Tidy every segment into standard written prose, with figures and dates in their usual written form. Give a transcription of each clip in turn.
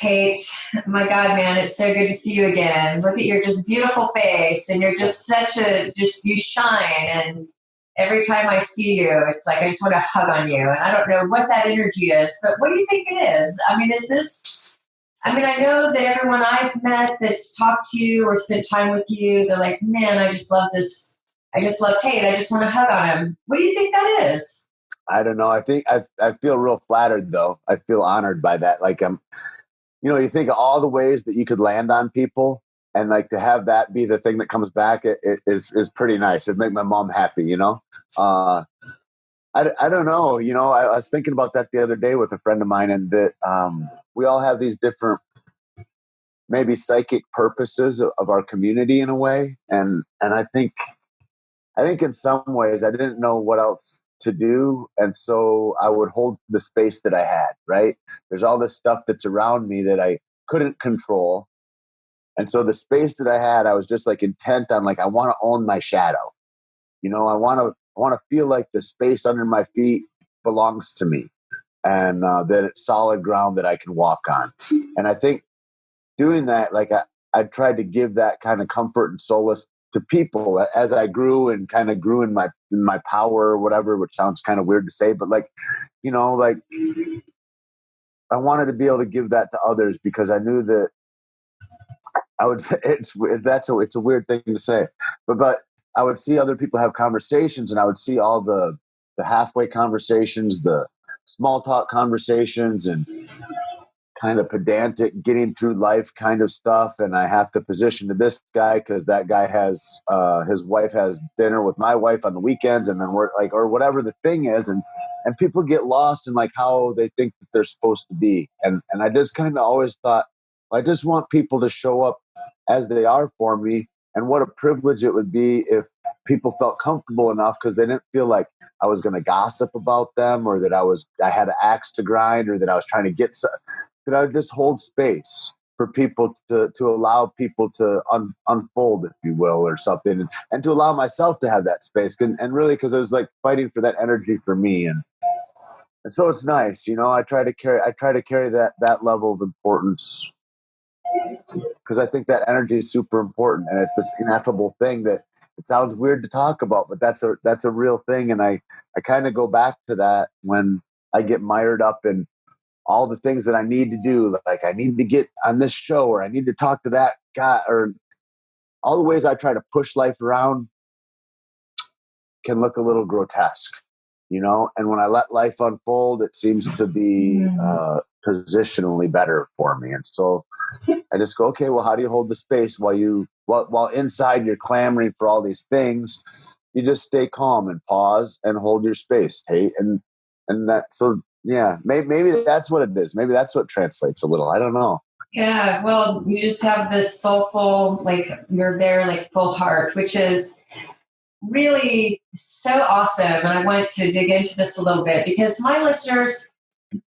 Tait, my God, man, it's so good to see you again. Look at your just beautiful face, and you're just you shine. And every time I see you, it's like I just want to hug on you. And I don't know what that energy is, but what do you think it is? I mean, I know that everyone I've met that's talked to you or spent time with you, they're like, man, I just love this. I just love Tait. I just want to hug on him. What do you think that is? I don't know. I think I feel real flattered, though. I feel honored by that. Like, you think of all the ways that you could land on people, and like to have that be the thing that comes back it is pretty nice. It'd make my mom happy, I don't know. I was thinking about that the other day with a friend of mine, and that we all have these different, maybe psychic purposes of our community in a way. And I think in some ways I didn't know what else to do. And so I would hold the space that I had, right? There's all this stuff that's around me that I couldn't control. And so the space that I had, I was just like intent on, like, I want to own my shadow. I want to feel like the space under my feet belongs to me, and that it's solid ground that I can walk on. And I think doing that, like I tried to give that kind of comfort and solace to people as I grew and kind of grew in my power or whatever, which sounds kind of weird to say, but like I wanted to be able to give that to others, because I knew that I would say it's a weird thing to say, but I would see other people have conversations, and I would see all the halfway conversations, the small talk conversations, and kind of pedantic getting through life kind of stuff. And I have to position to this guy because that guy has his wife has dinner with my wife on the weekends, and then we're like, or whatever the thing is, and people get lost in like how they think that they're supposed to be. And I just kind of always thought, I just want people to show up as they are for me. And what a privilege it would be if people felt comfortable enough, because they didn't feel like I was going to gossip about them, or that I had an axe to grind, or that I was trying to get that I would just hold space for people to allow people to unfold, if you will, or something, and to allow myself to have that space. And really, because I was like fighting for that energy for me. And so it's nice, I try to carry that level of importance, because I think that energy is super important, and it's this ineffable thing that it sounds weird to talk about, but that's a real thing. And I kind of go back to that when I get mired up in all the things that I need to do. Like, I need to get on this show, or I need to talk to that guy, or all the ways I try to push life around can look a little grotesque, and when I let life unfold, it seems to be positionally better for me. And so I just go, okay, well, how do you hold the space while inside you're clamoring for all these things? You just stay calm and pause and hold your space. Hey, and that, so yeah, maybe that's what it is. Maybe that's what translates a little. I don't know. Yeah, well, you just have this soulful, like, you're there, like, full heart, which is really so awesome. And I want to dig into this a little bit, because my listeners,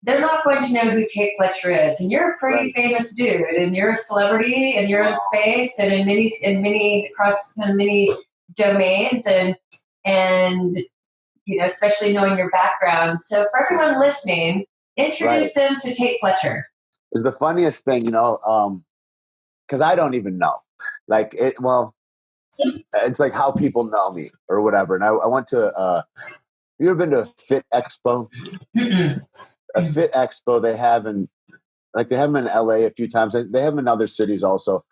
they're not going to know who Tait Fletcher is. And you're a pretty famous dude, and you're a celebrity, and you're in space, and in many across many domains, and especially knowing your background. So for everyone listening, introduce them to Tait Fletcher. It's the funniest thing, because I don't even know. Like, it's like how people know me or whatever. And I went to, have you ever been to a Fit Expo? Mm-mm. A Fit Expo they have in LA a few times. They have them in other cities also.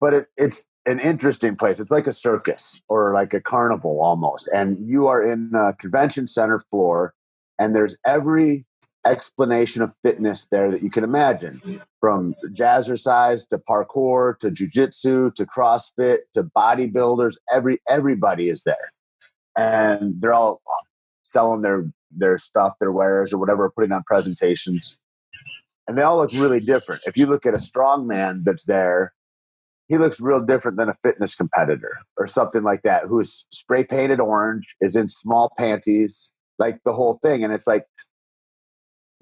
But it's an interesting place. It's like a circus or like a carnival almost. And you are in a convention center floor, and there's every explanation of fitness there that you can imagine, from jazzercise to parkour to jiu-jitsu to CrossFit to bodybuilders. Everybody is there, and they're all selling their stuff, their wares or whatever, putting on presentations, and they all look really different. If you look at a strongman that's there, he looks real different than a fitness competitor or something like that, who's spray painted orange, is in small panties, like the whole thing. And it's like,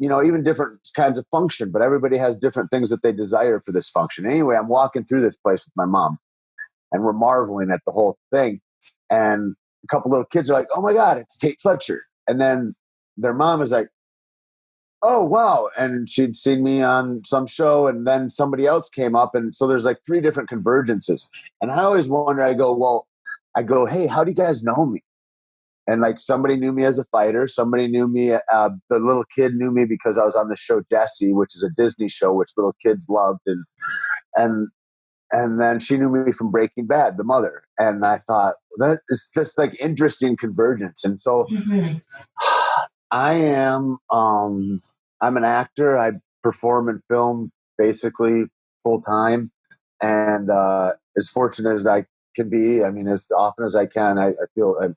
even different kinds of function, but everybody has different things that they desire for this function. Anyway, I'm walking through this place with my mom, and we're marveling at the whole thing. And a couple little kids are like, "Oh my God, it's Tait Fletcher." And then their mom is like, oh, wow. And she'd seen me on some show, and then somebody else came up. And so there's like 3 different convergences. And I always wonder, I go, hey, how do you guys know me? And like somebody knew me as a fighter. Somebody knew me. The little kid knew me because I was on the show Jessie, which is a Disney show, which little kids loved. And then she knew me from Breaking Bad, the mother. And I thought, that is just like interesting convergence. And so I'm an actor. I perform in film basically full time, and as fortunate as I can be. I mean, as often as I can. I feel it's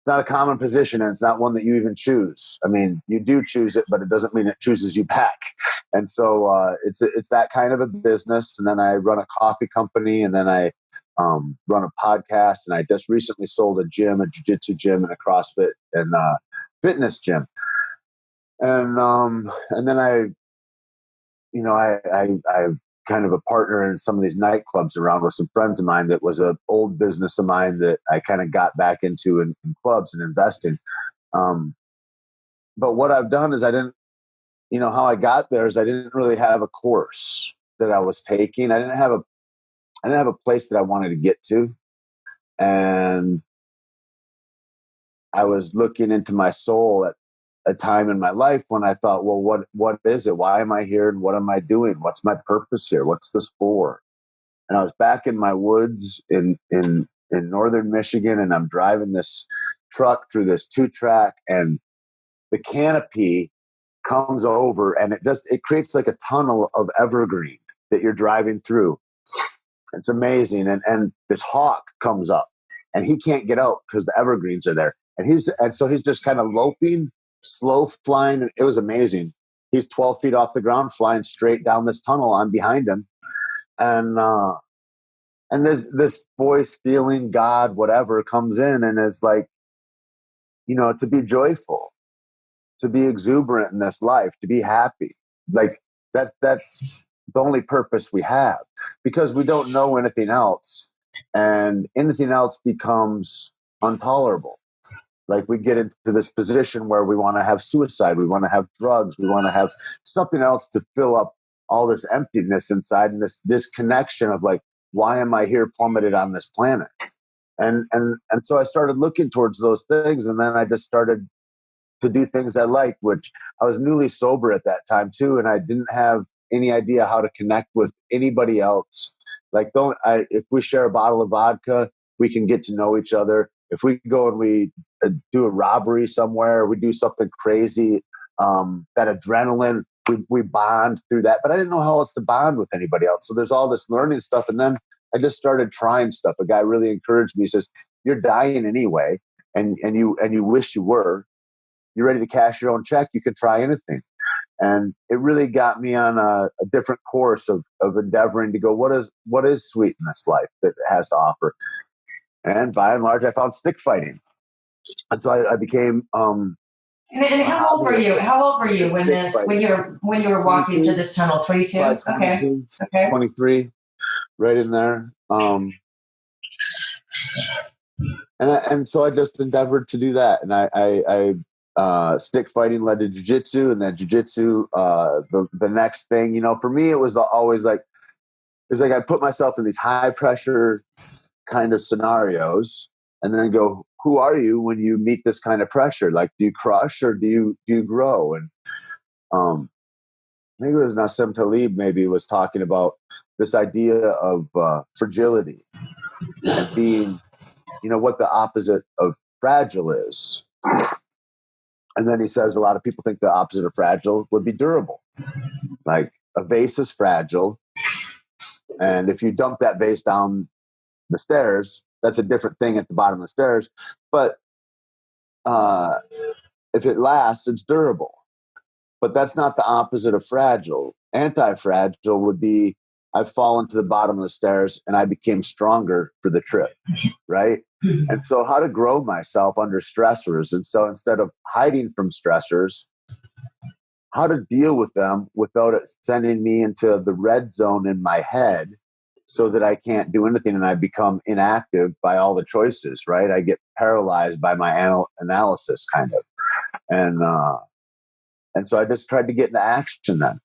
not a common position, and it's not one that you even choose. I mean, you do choose it, but it doesn't mean it chooses you back. And so it's that kind of a business. And then I run a coffee company, and then I run a podcast, and I just recently sold a gym, a jiu-jitsu gym, and a CrossFit and fitness gym. And then I kind of a partner in some of these nightclubs around with some friends of mine. That was an old business of mine that I kind of got back into in clubs and investing. But what I've done is I didn't, how I got there is I didn't really have a course that I was taking. I didn't have a place that I wanted to get to. And I was looking into my soul at a time in my life when I thought, well, what is it? Why am I here? And what am I doing? What's my purpose here? What's this for? And I was back in my woods in northern Michigan, and I'm driving this truck through this 2-track, and the canopy comes over, and it creates like a tunnel of evergreen that you're driving through. It's amazing. And this hawk comes up, and he can't get out because the evergreens are there. And so he's just kind of loping, slow flying. And it was amazing. He's 12 feet off the ground, flying straight down this tunnel. I'm behind him. And there's this voice, feeling, God, whatever, comes in and is like, to be joyful, to be exuberant in this life, to be happy. Like that's the only purpose we have, because we don't know anything else, and anything else becomes intolerable. Like we get into this position where we want to have suicide, we want to have drugs, we want to have something else to fill up all this emptiness inside, and this disconnection of like, why am I here plummeted on this planet? And so I started looking towards those things, and then I just started to do things I liked, which I was newly sober at that time too, and I didn't have any idea how to connect with anybody else. Like, if we share a bottle of vodka, we can get to know each other. If we go and we do a robbery somewhere, we do something crazy, that adrenaline, we bond through that. But I didn't know how else to bond with anybody else. So there's all this learning stuff. And then I just started trying stuff. A guy really encouraged me. He says, you're dying anyway, and you wish you were. You're ready to cash your own check. You can try anything. And it really got me on a different course of endeavoring to go, what is sweet in this life that it has to offer? And by and large, I found stick fighting. And so I became. And how old were you? How old were you when you were walking through this tunnel? 22. Okay. 23, right in there. And so I just endeavored to do that, and I stick fighting led to jiu-jitsu, and then jiu-jitsu, the next thing, for me, it was always like, it's like I put myself in these high pressure kind of scenarios, and then go, who are you when you meet this kind of pressure? Like, do you crush or do you grow? And I think it was Nassim Taleb maybe was talking about this idea of fragility and being, what the opposite of fragile is. And then he says a lot of people think the opposite of fragile would be durable. Like a vase is fragile, and if you dump that vase down the stairs, that's a different thing at the bottom of the stairs. But if it lasts, it's durable. But that's not the opposite of fragile. Anti-fragile would be, I've fallen to the bottom of the stairs and I became stronger for the trip, right? And so how to grow myself under stressors. And so instead of hiding from stressors, how to deal with them without it sending me into the red zone in my head so that I can't do anything and I become inactive by all the choices, right? I get paralyzed by my analysis kind of. And And so I just tried to get into action then.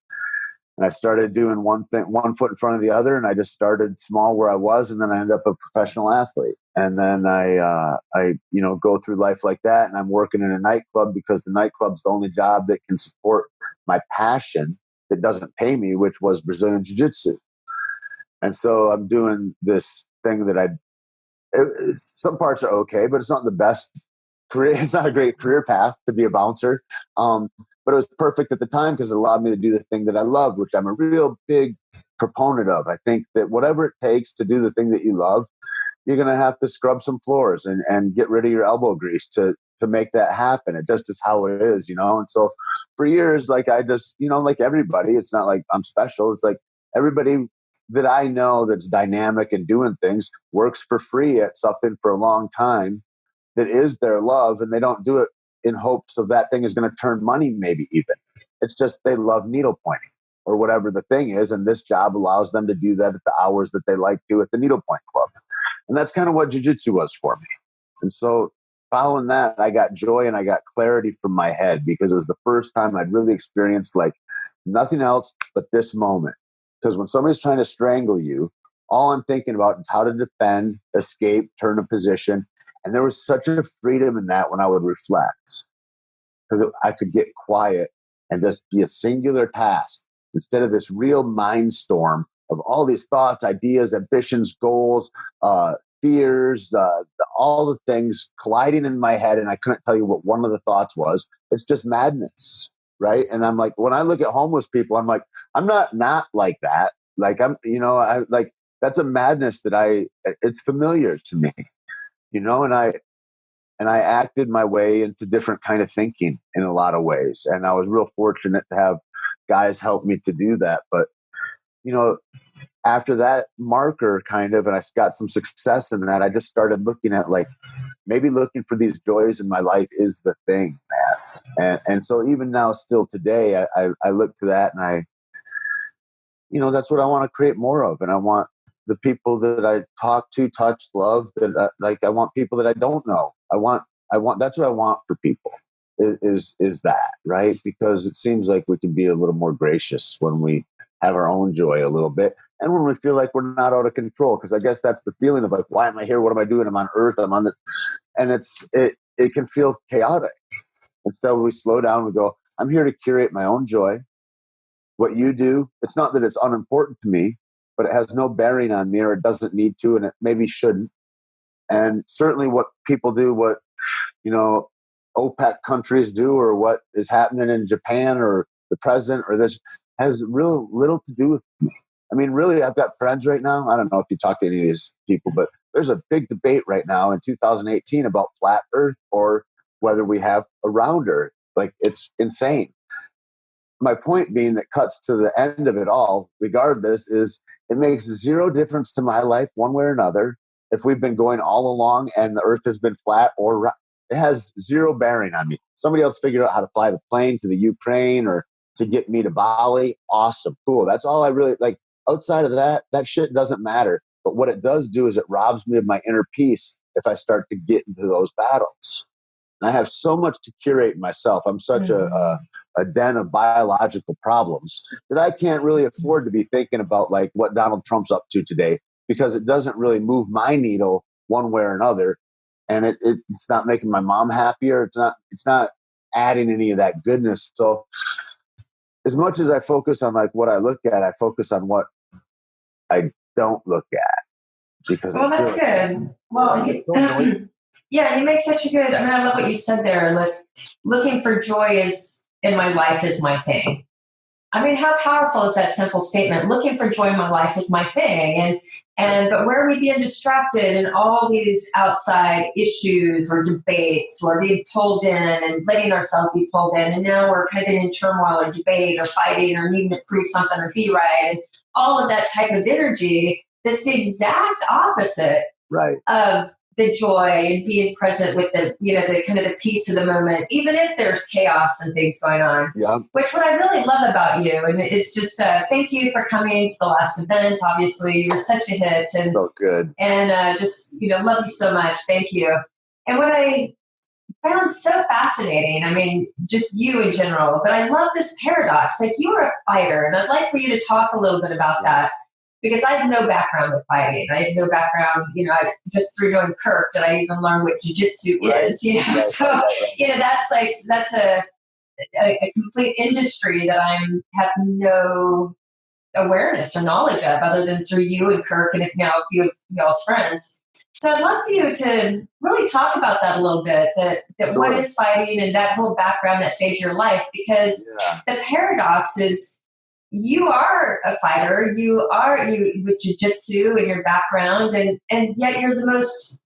And I started doing one foot in front of the other, and I just started small where I was, and then I ended up a professional athlete. And then I go through life like that, and I'm working in a nightclub because the nightclub's the only job that can support my passion that doesn't pay me, which was Brazilian Jiu-jitsu. And so I'm doing this thing that some parts are okay, but it's not the best career. It's not a great career path to be a bouncer. But it was perfect at the time because it allowed me to do the thing that I loved, which I'm a real big proponent of. I think that whatever it takes to do the thing that you love, you're going to have to scrub some floors and get rid of your elbow grease to make that happen. It just is how it is, And so for years, like I just, like everybody, it's not like I'm special. It's like everybody that I know that's dynamic and doing things works for free at something for a long time that is their love, and they don't do it in hopes of that thing is going to turn money, maybe even. It's just they love needlepointing or whatever the thing is, and this job allows them to do that at the hours that they like to at the needlepoint club. And that's kind of what jiu-jitsu was for me. And so following that, I got joy and I got clarity from my head because it was the first time I'd really experienced like nothing else but this moment. Because when somebody's trying to strangle you, all I'm thinking about is how to defend, escape, turn a position. And there was such a freedom in that when I would reflect, because I could get quiet and just be a singular task instead of this real mind storm of all these thoughts, ideas, ambitions, goals, fears, all the things colliding in my head. And I couldn't tell you what one of the thoughts was. It's just madness, right? And I'm like, when I look at homeless people, I'm like, I'm not like that. Like that's a madness that it's familiar to me. And I acted my way into different kind of thinking in a lot of ways. And I was real fortunate to have guys help me to do that. But, after that marker and I got some success in that, I just started looking at like, maybe looking for these joys in my life is the thing, man. And so even now, still today, I look to that and that's what I want to create more of. And I want the people that I talk to, touch, love, that I want people that I don't know. I want, that's what I want for people is that, right? Because it seems like we can be a little more gracious when we have our own joy a little bit. And when we feel like we're not out of control, because I guess that's the feeling of like, why am I here? What am I doing? I'm on earth. I'm on the, and it can feel chaotic. Instead, we slow down and we go, I'm here to curate my own joy. What you do, it's not that it's unimportant to me, but it has no bearing on me, or it doesn't need to, and it maybe shouldn't. And certainly what people do, what, OPEC countries do, or what is happening in Japan or the president or this has real little to do with me. I mean, really, I've got friends right now. I don't know if you talk to any of these people, but there's a big debate right now in 2018 about flat Earth or whether we have a round Earth. Like, it's insane. My point being that cuts to the end of it all, regardless, is it makes zero difference to my life one way or another. If we've been going all along and the Earth has been flat or it has zero bearing on me. Somebody else figured out how to fly the plane to the Ukraine or to get me to Bali. Awesome. Cool. That's all I really like. Outside of that shit doesn't matter. But what it does do is it robs me of my inner peace if I start to get into those battles. And I have so much to curate myself. I'm such a den of biological problems that I can't really afford to be thinking about like what Donald Trump's up to today, because it doesn't really move my needle one way or another. And it's not making my mom happier. It's not adding any of that goodness. So as much as I focus on like what I look at, I focus on what I don't look at. Because that's good. Well, yeah, you make such a good. I mean, I love what you said there. Like, looking for joy in my life is my thing. I mean, how powerful is that simple statement? Looking for joy in my life is my thing. But where are we being distracted in all these outside issues or debates, or being pulled in and letting ourselves be pulled in? And now we're kind of in turmoil or debate or fighting or needing to prove something or be right. And all of that type of energy, that's the exact opposite of the joy and being present with the kind of the peace of the moment, even if there's chaos and things going on. Yeah. Which what I really love about you, and it's just thank you for coming to the last event. Obviously, you were such a hit, and so good, and just love you so much. Thank you. And what I found so fascinating. I mean, just you in general, but I love this paradox. Like, you are a fighter, and I'd like for you to talk a little bit about that, because I have no background with fighting. I have no background, just through knowing Kirk did I even learn what jiu-jitsu is, so, that's a complete industry that have no awareness or knowledge of, other than through you and Kirk and now a few of y'all's friends. So I'd love for you to really talk about that a little bit, that Sure. What is fighting and that whole background, that stage of your life, because the paradox is you are a fighter, you with jiu-jitsu and your background, and yet you're the most,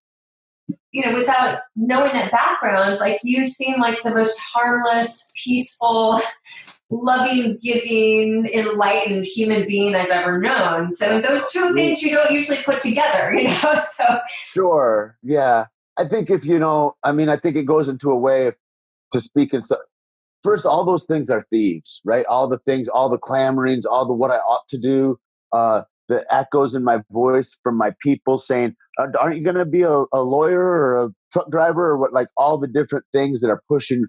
without knowing that background, like, you seem like the most harmless, peaceful, loving, giving, enlightened human being I've ever known. So those two things you don't usually put together, so. Sure. Yeah. I think I think it goes into a way to speak in. First, all those things are thieves, right? All the things, all the clamorings, all the what I ought to do, the echoes in my voice from my people saying, aren't you going to be a lawyer or a truck driver or what? Like, all the different things that are pushing,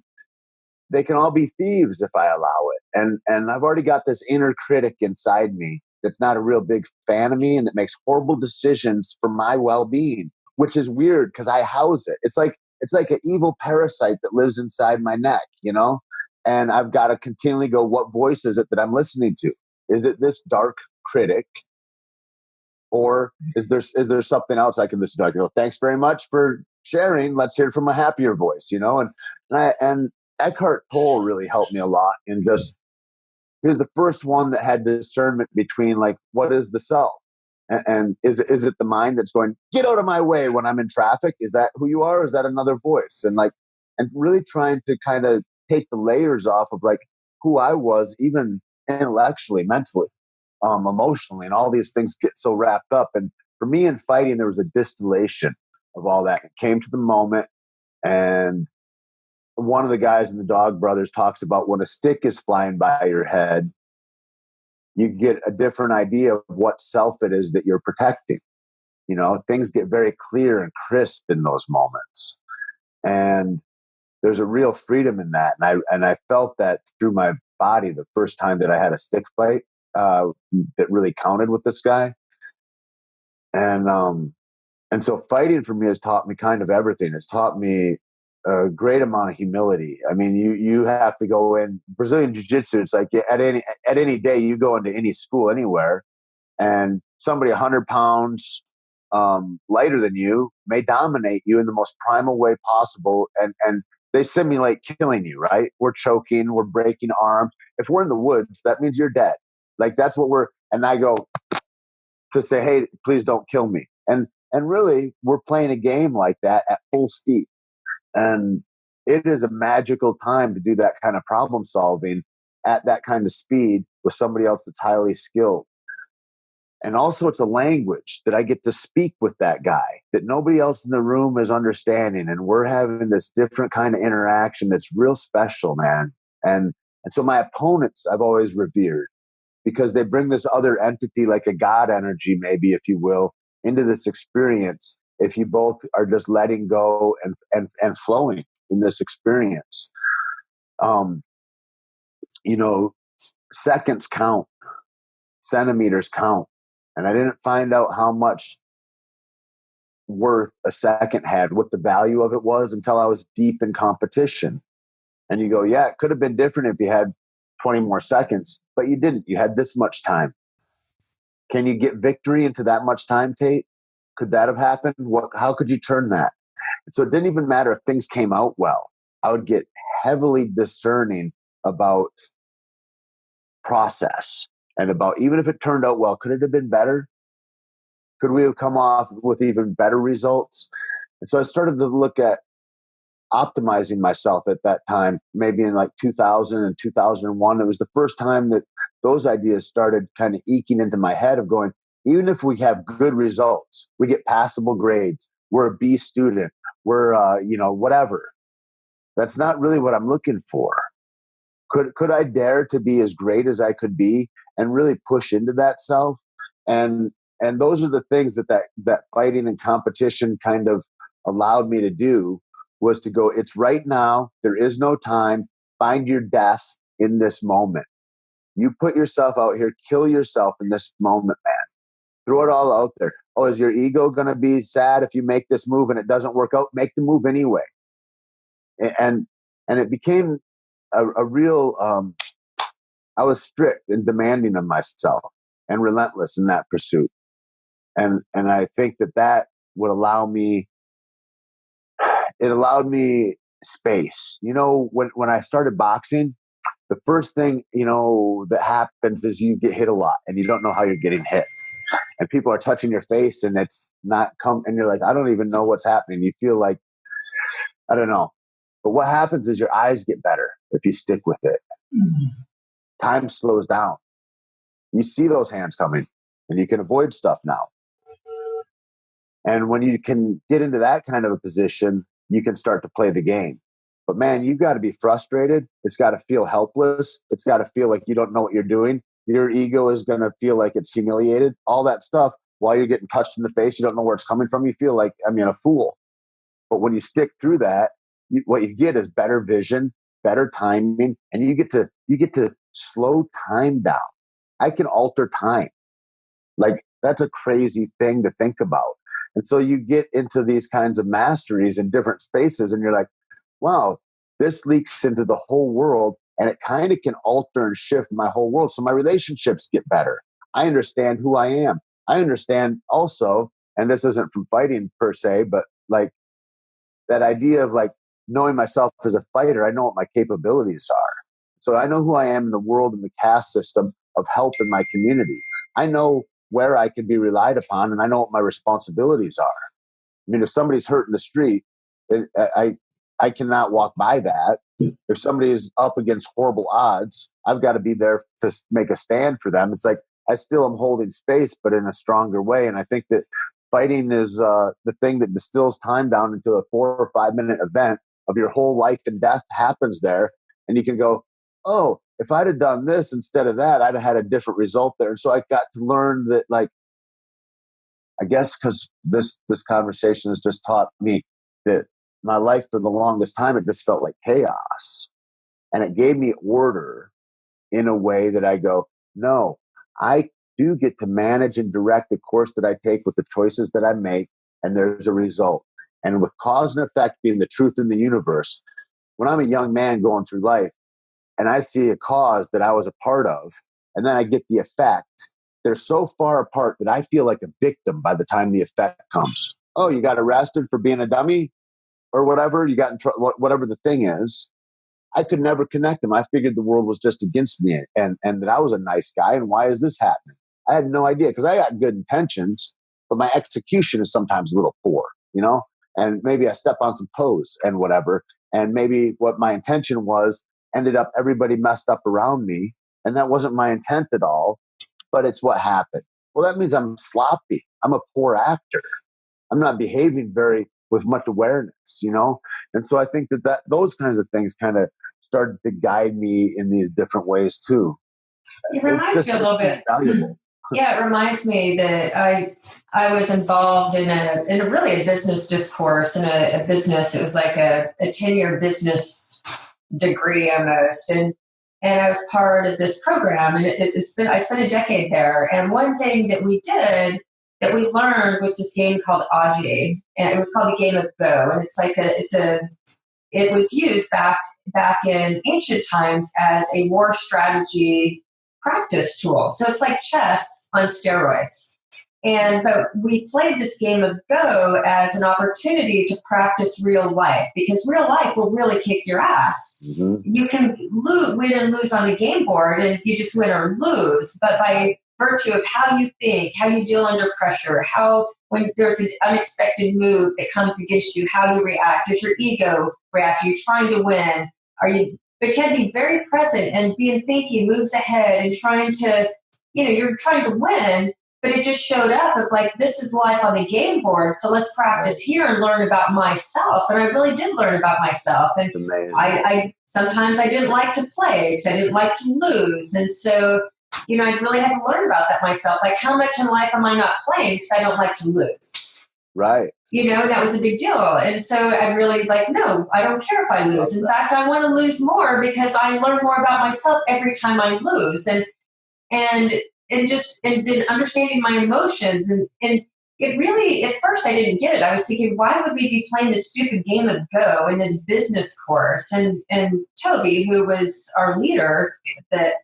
they can all be thieves if I allow it. And I've already got this inner critic inside me that's not a real big fan of me and that makes horrible decisions for my well-being, which is weird because I house it. It's like an evil parasite that lives inside my neck, And I've got to continually go, what voice is it that I'm listening to? Is it this dark critic? Or is there something else I can listen to? I go, thanks very much for sharing. Let's hear it from a happier voice, And Eckhart Tolle really helped me a lot in just, he was the first one that had discernment between, like, what is the self? And is it the mind that's going, get out of my way when I'm in traffic? Is that who you are? Or is that another voice? And really trying to kind of take the layers off of, like, who I was, even intellectually, mentally, emotionally, and all these things get so wrapped up. And for me in fighting, there was a distillation of all that. It came to the moment. And one of the guys in the Dog Brothers talks about when a stick is flying by your head, you get a different idea of what self it is that you're protecting. Things get very clear and crisp in those moments. And there's a real freedom in that. And I felt that through my body the first time that I had a stick fight that really counted with this guy. And so fighting for me has taught me kind of everything. It's taught me a great amount of humility. I mean, you have to go in Brazilian Jiu-Jitsu. It's like at any day you go into any school anywhere, and somebody 100 pounds lighter than you may dominate you in the most primal way possible, and they simulate killing you. Right? We're choking, we're breaking arms. If we're in the woods, that means you're dead. Like, that's what we're. And I go to say, hey, please don't kill me. And really, we're playing a game like that at full speed. And it is a magical time to do that kind of problem solving at that kind of speed with somebody else that's highly skilled. And also, it's a language that I get to speak with that guy that nobody else in the room is understanding. And we're having this different kind of interaction that's real special, man. And so my opponents, I've always revered because they bring this other entity, like a God energy, maybe, if you will, into this experience. If you both are just letting go and flowing in this experience, seconds count, centimeters count. And I didn't find out how much worth a second had, what the value of it was, until I was deep in competition. And you go, yeah, it could have been different if you had 20 more seconds, but you didn't. You had this much time. Can you get victory into that much time, Tait? Could that have happened? How could you turn that? So it didn't even matter if things came out well. I would get heavily discerning about process and about, even if it turned out well, could it have been better? Could we have come off with even better results? And so I started to look at optimizing myself at that time, maybe in like 2000 and 2001. It was the first time that those ideas started kind of eking into my head of going, even if we have good results, we get passable grades, we're a B student, we're, whatever. That's not really what I'm looking for. Could I dare to be as great as I could be and really push into that self? And those are the things that fighting and competition kind of allowed me to do, was to go, it's right now. There is no time. Find your death in this moment. You put yourself out here, kill yourself in this moment, man. Throw it all out there. Oh, is your ego going to be sad if you make this move and it doesn't work out? Make the move anyway. And it became a real, I was strict and demanding of myself and relentless in that pursuit. And I think that would allow me, it allowed me space. You know, when I started boxing, the first thing, you know, that happens is you get hit a lot and you don't know how you're getting hit. And people are touching your face and it's not and you're like, I don't even know what's happening. You feel like, I don't know. But what happens is your eyes get better if you stick with it. Mm-hmm. Time slows down. You see those hands coming and you can avoid stuff now. And when you can get into that kind of a position, you can start to play the game. But man, you've got to be frustrated. It's got to feel helpless. It's got to feel like you don't know what you're doing. Your ego is going to feel like it's humiliated. All that stuff while you're getting touched in the face, you don't know where it's coming from. You feel like, a fool. But when you stick through that, what you get is better vision, better timing, and you get to slow time down. I can alter time. Like, that's a crazy thing to think about. And so you get into these kinds of masteries in different spaces and you're like, wow, this leaks into the whole world and it kind of can alter and shift my whole world. So my relationships get better. I understand who I am. I understand also, and this isn't from fighting per se, but like that idea of like knowing myself as a fighter, I know what my capabilities are. So I know who I am in the world and the caste system of help in my community. I know where I can be relied upon and I know what my responsibilities are. I mean, if somebody's hurt in the street, I cannot walk by that. If somebody is up against horrible odds, I've got to be there to make a stand for them. It's like I still am holding space, but in a stronger way. And I think that fighting is the thing that distills time down into a 4 or 5 minute event of your whole life and death happens there. And you can go, oh, if I'd have done this instead of that, I'd have had a different result there. And so I got to learn that, like, I guess because this conversation has just taught me that my life for the longest time, it just felt like chaos. And it gave me order in a way that I go, no, I do get to manage and direct the course that I take with the choices that I make. And there's a result. And with cause and effect being the truth in the universe, when I'm a young man going through life and I see a cause that I was a part of, and then I get the effect, they're so far apart that I feel like a victim by the time the effect comes. Oh, you got arrested for being a dummy? Or whatever, you got in trouble, whatever the thing is. I could never connect them. I figured the world was just against me and that I was a nice guy. And why is this happening? I had no idea because I got good intentions, but my execution is sometimes a little poor, you know? And maybe I step on some toes and whatever. And maybe what my intention was ended up everybody messed up around me. And that wasn't my intent at all, but it's what happened. Well, that means I'm sloppy. I'm a poor actor. I'm not behaving with much awareness, you know? And so I think that those kinds of things kind of started to guide me in these different ways too. It reminds me a little bit. Valuable. Yeah, it reminds me that I was involved in a really a business discourse in a business. It was like a 10-year business degree almost. And I was part of this program and I spent a decade there. And one thing that we did that we learned was this game called Aji, and it was called the game of Go. And it's like it was used back in ancient times as a war strategy practice tool. So it's like chess on steroids. But we played this game of Go as an opportunity to practice real life because real life will really kick your ass. Mm-hmm. You can win and lose on a game board and you just win or lose, but by virtue of how you think, how you deal under pressure, how when there's an unexpected move that comes against you, how you react. Does your ego react? Are you trying to win? But you can be very present and being thinking moves ahead and trying to, you're trying to win, but it just showed up of like, this is life on the game board. So let's practice here and learn about myself. And I really did learn about myself. And I sometimes I didn't like to play because I didn't like to lose. And so I really had to learn about that myself. Like, how much in life am I not playing because I don't like to lose? Right. That was a big deal. And so I'm really like, no, I don't care if I lose. In fact, I want to lose more because I learn more about myself every time I lose. And then understanding my emotions and it really, at first I didn't get it. I was thinking, why would we be playing this stupid game of Go in this business course? And Toby, who was our leader that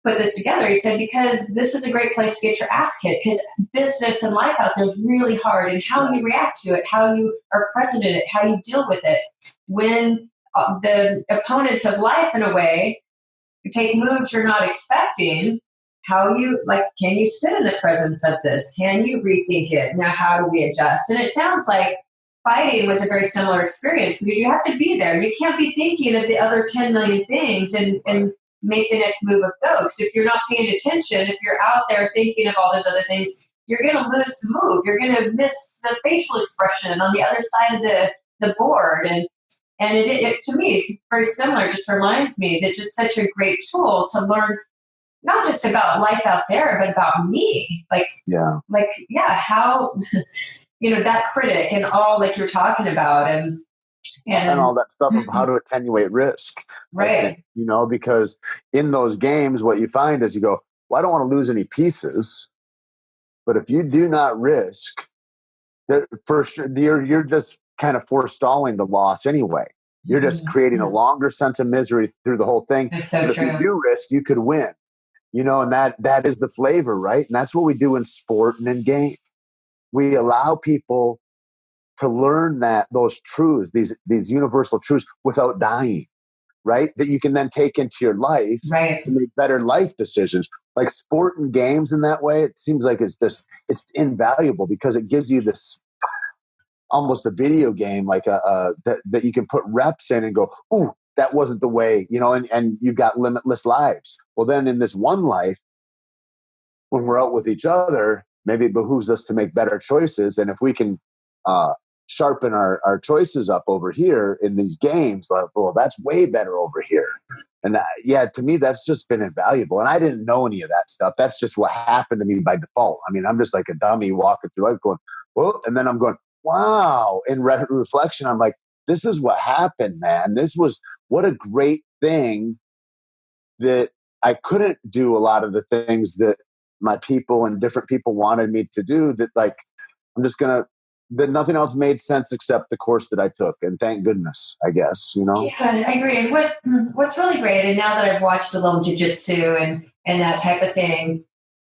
put this together, he said, because this is a great place to get your ass kicked, because business and life out there is really hard, and how you react to it, how you are present in it, how you deal with it. When the opponents of life, in a way, take moves you're not expecting, how you, like, can you sit in the presence of this? Can you rethink it? Now, how do we adjust? And it sounds like fighting was a very similar experience, because you have to be there. You can't be thinking of the other 10 million things and make the next move of ghost. If you're not paying attention, if you're out there thinking of all those other things, you're going to lose the move. You're going to miss the facial expression on the other side of the board. And it to me, it's very similar. Just reminds me that just such a great tool to learn not just about life out there, but about me. How, that critic and all that you're talking about and all that stuff of how to attenuate risk. Right. Think, because in those games, what you find is you go, well, I don't want to lose any pieces. But if you do not risk, for sure, you're just kind of forestalling the loss anyway. You're just creating a longer sense of misery through the whole thing. That's so but true. If you do risk, you could win. And that is the flavor, right? And that's what we do in sport and in game. We allow people to learn those truths, these universal truths, without dying, right? That you can then take into your life right. to make better life decisions. Like sport and games in that way, it seems like it's invaluable, because it gives you this almost a video game, like that you can put reps in and go, ooh, that wasn't the way, and you've got limitless lives. Well, then in this one life, when we're out with each other, maybe it behooves us to make better choices. And if we can sharpen our choices up over here in these games, like, well, that's way better over here. And to me, that's just been invaluable. And I didn't know any of that stuff. That's just what happened to me by default. I mean, I'm just like a dummy walking through life going, well, and then I'm going, wow. In reflection, I'm like, this is what happened, man. What a great thing that I couldn't do a lot of the things that my people and different people wanted me to do, that like, that nothing else made sense except the course that I took. And thank goodness, I guess, Yeah, I agree. And what's really great, and now that I've watched a little jiu-jitsu and that type of thing,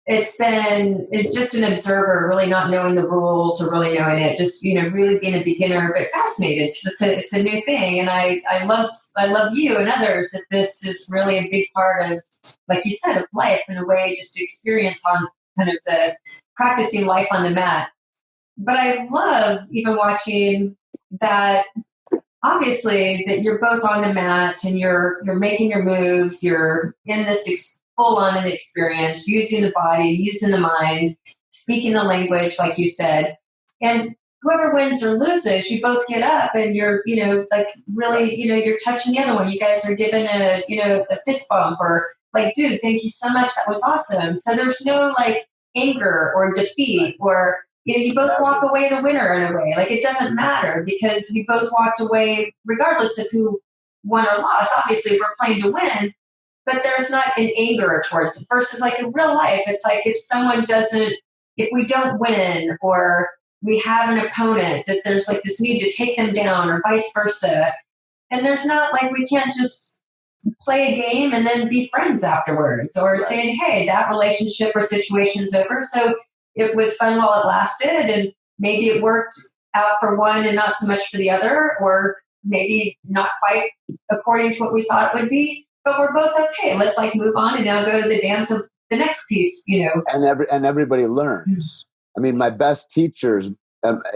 it's just an observer, really not knowing the rules or really knowing it, just, really being a beginner, but fascinated, because it's a new thing. And I love you and others that this is really a big part of, like you said, of life in a way, just to experience on kind of the practicing life on the mat. But I love even watching that, obviously, that you're both on the mat and you're making your moves, you're in this full-on experience, using the body, using the mind, speaking the language, like you said. And whoever wins or loses, you both get up and you're, like really, you're touching the other one. You guys are giving a fist bump, or like, dude, thank you so much. That was awesome. So there's no like anger or defeat, or, you both walk away a winner in a way. Like, it doesn't matter, because you both walked away regardless of who won or lost. Obviously, we're playing to win, but there's not an anger towards it. Versus like in real life, it's like if we don't win, or we have an opponent that there's like this need to take them down, or vice versa. And there's not like, we can't just play a game and then be friends afterwards, or saying, hey, that relationship or situation's over. So it was fun while it lasted, and maybe it worked out for one and not so much for the other, or maybe not quite according to what we thought it would be. But we're both okay. Let's like move on and now go to the dance of the next piece, And everybody learns. I mean, my best teachers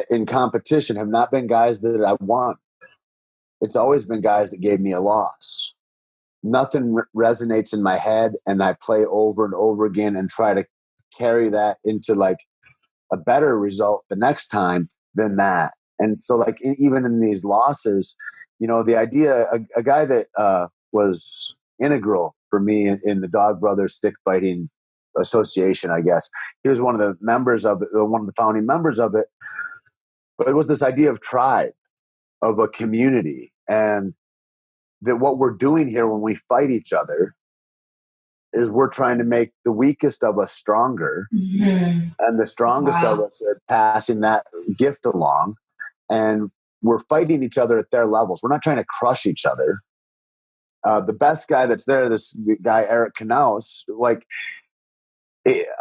in competition have not been guys that I won. It's always been guys that gave me a loss. Nothing resonates in my head, and I play over and over again and try to carry that into like a better result the next time than that. And so like, even in these losses, the idea, a guy that was integral for me in the Dog Brothers Stick Fighting Association, I guess, he was one of the members of it, one of the founding members of it. But it was this idea of tribe, of a community, and that what we're doing here when we fight each other is we're trying to make the weakest of us stronger, and the strongest of us are passing that gift along, and we're fighting each other at their levels. We're not trying to crush each other. The best guy that's there, this guy Eric Knaus, like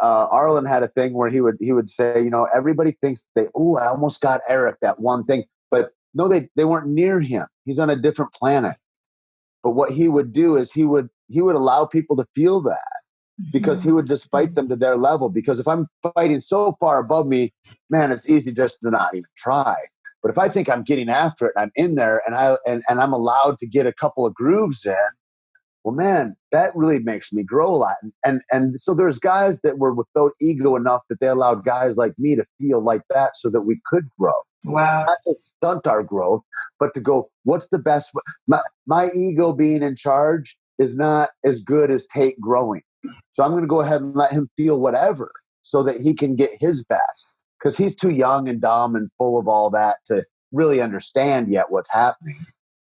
Arlen had a thing where he would say, you know, everybody thinks I almost got Eric that one thing, but no, they weren't near him. He's on a different planet. But what he would do is he would allow people to feel that, because he would just fight them to their level. Because if I'm fighting so far above me, man, it's easy just to not even try. But if I think I'm getting after it and I'm in there and I'm allowed to get a couple of grooves in, well, man, that really makes me grow a lot. And so there's guys that were without ego enough that they allowed guys like me to feel like that so that we could grow. Wow. Not to stunt our growth, but to go, what's the best? My ego being in charge is not as good as Tait growing. So I'm going to go ahead and let him feel whatever so that he can get his best, because he's too young and dumb and full of all that to really understand yet what's happening.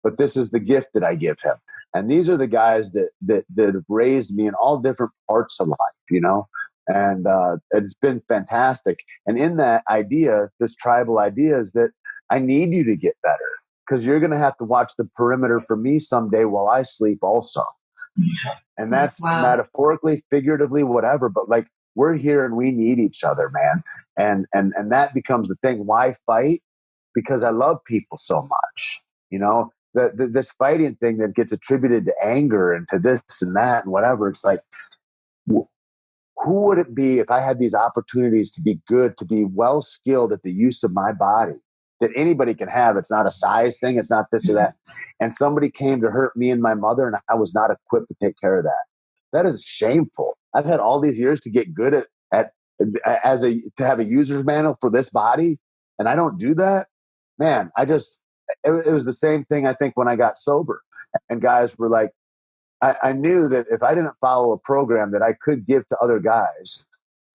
But this is the gift that I give him. And these are the guys that have raised me in all different parts of life, you know? And it's been fantastic. And in that idea, this tribal idea, is that I need you to get better, because you're going to have to watch the perimeter for me someday while I sleep also. And that's metaphorically, figuratively, whatever. But like, we're here and we need each other, man. And that becomes the thing. Why fight? Because I love people so much, you know? This fighting thing that gets attributed to anger and to this and that and whatever. It's like, who would it be if I had these opportunities to be good, to be well skilled at the use of my body that anybody can have? It's not a size thing. It's not this or that. And somebody came to hurt me and my mother, and I was not equipped to take care of that. That is shameful. I've had all these years to get good to have a user's manual for this body, and I don't do that. Man, it was the same thing, I think, when I got sober. And guys were like, I knew that if I didn't follow a program that I could give to other guys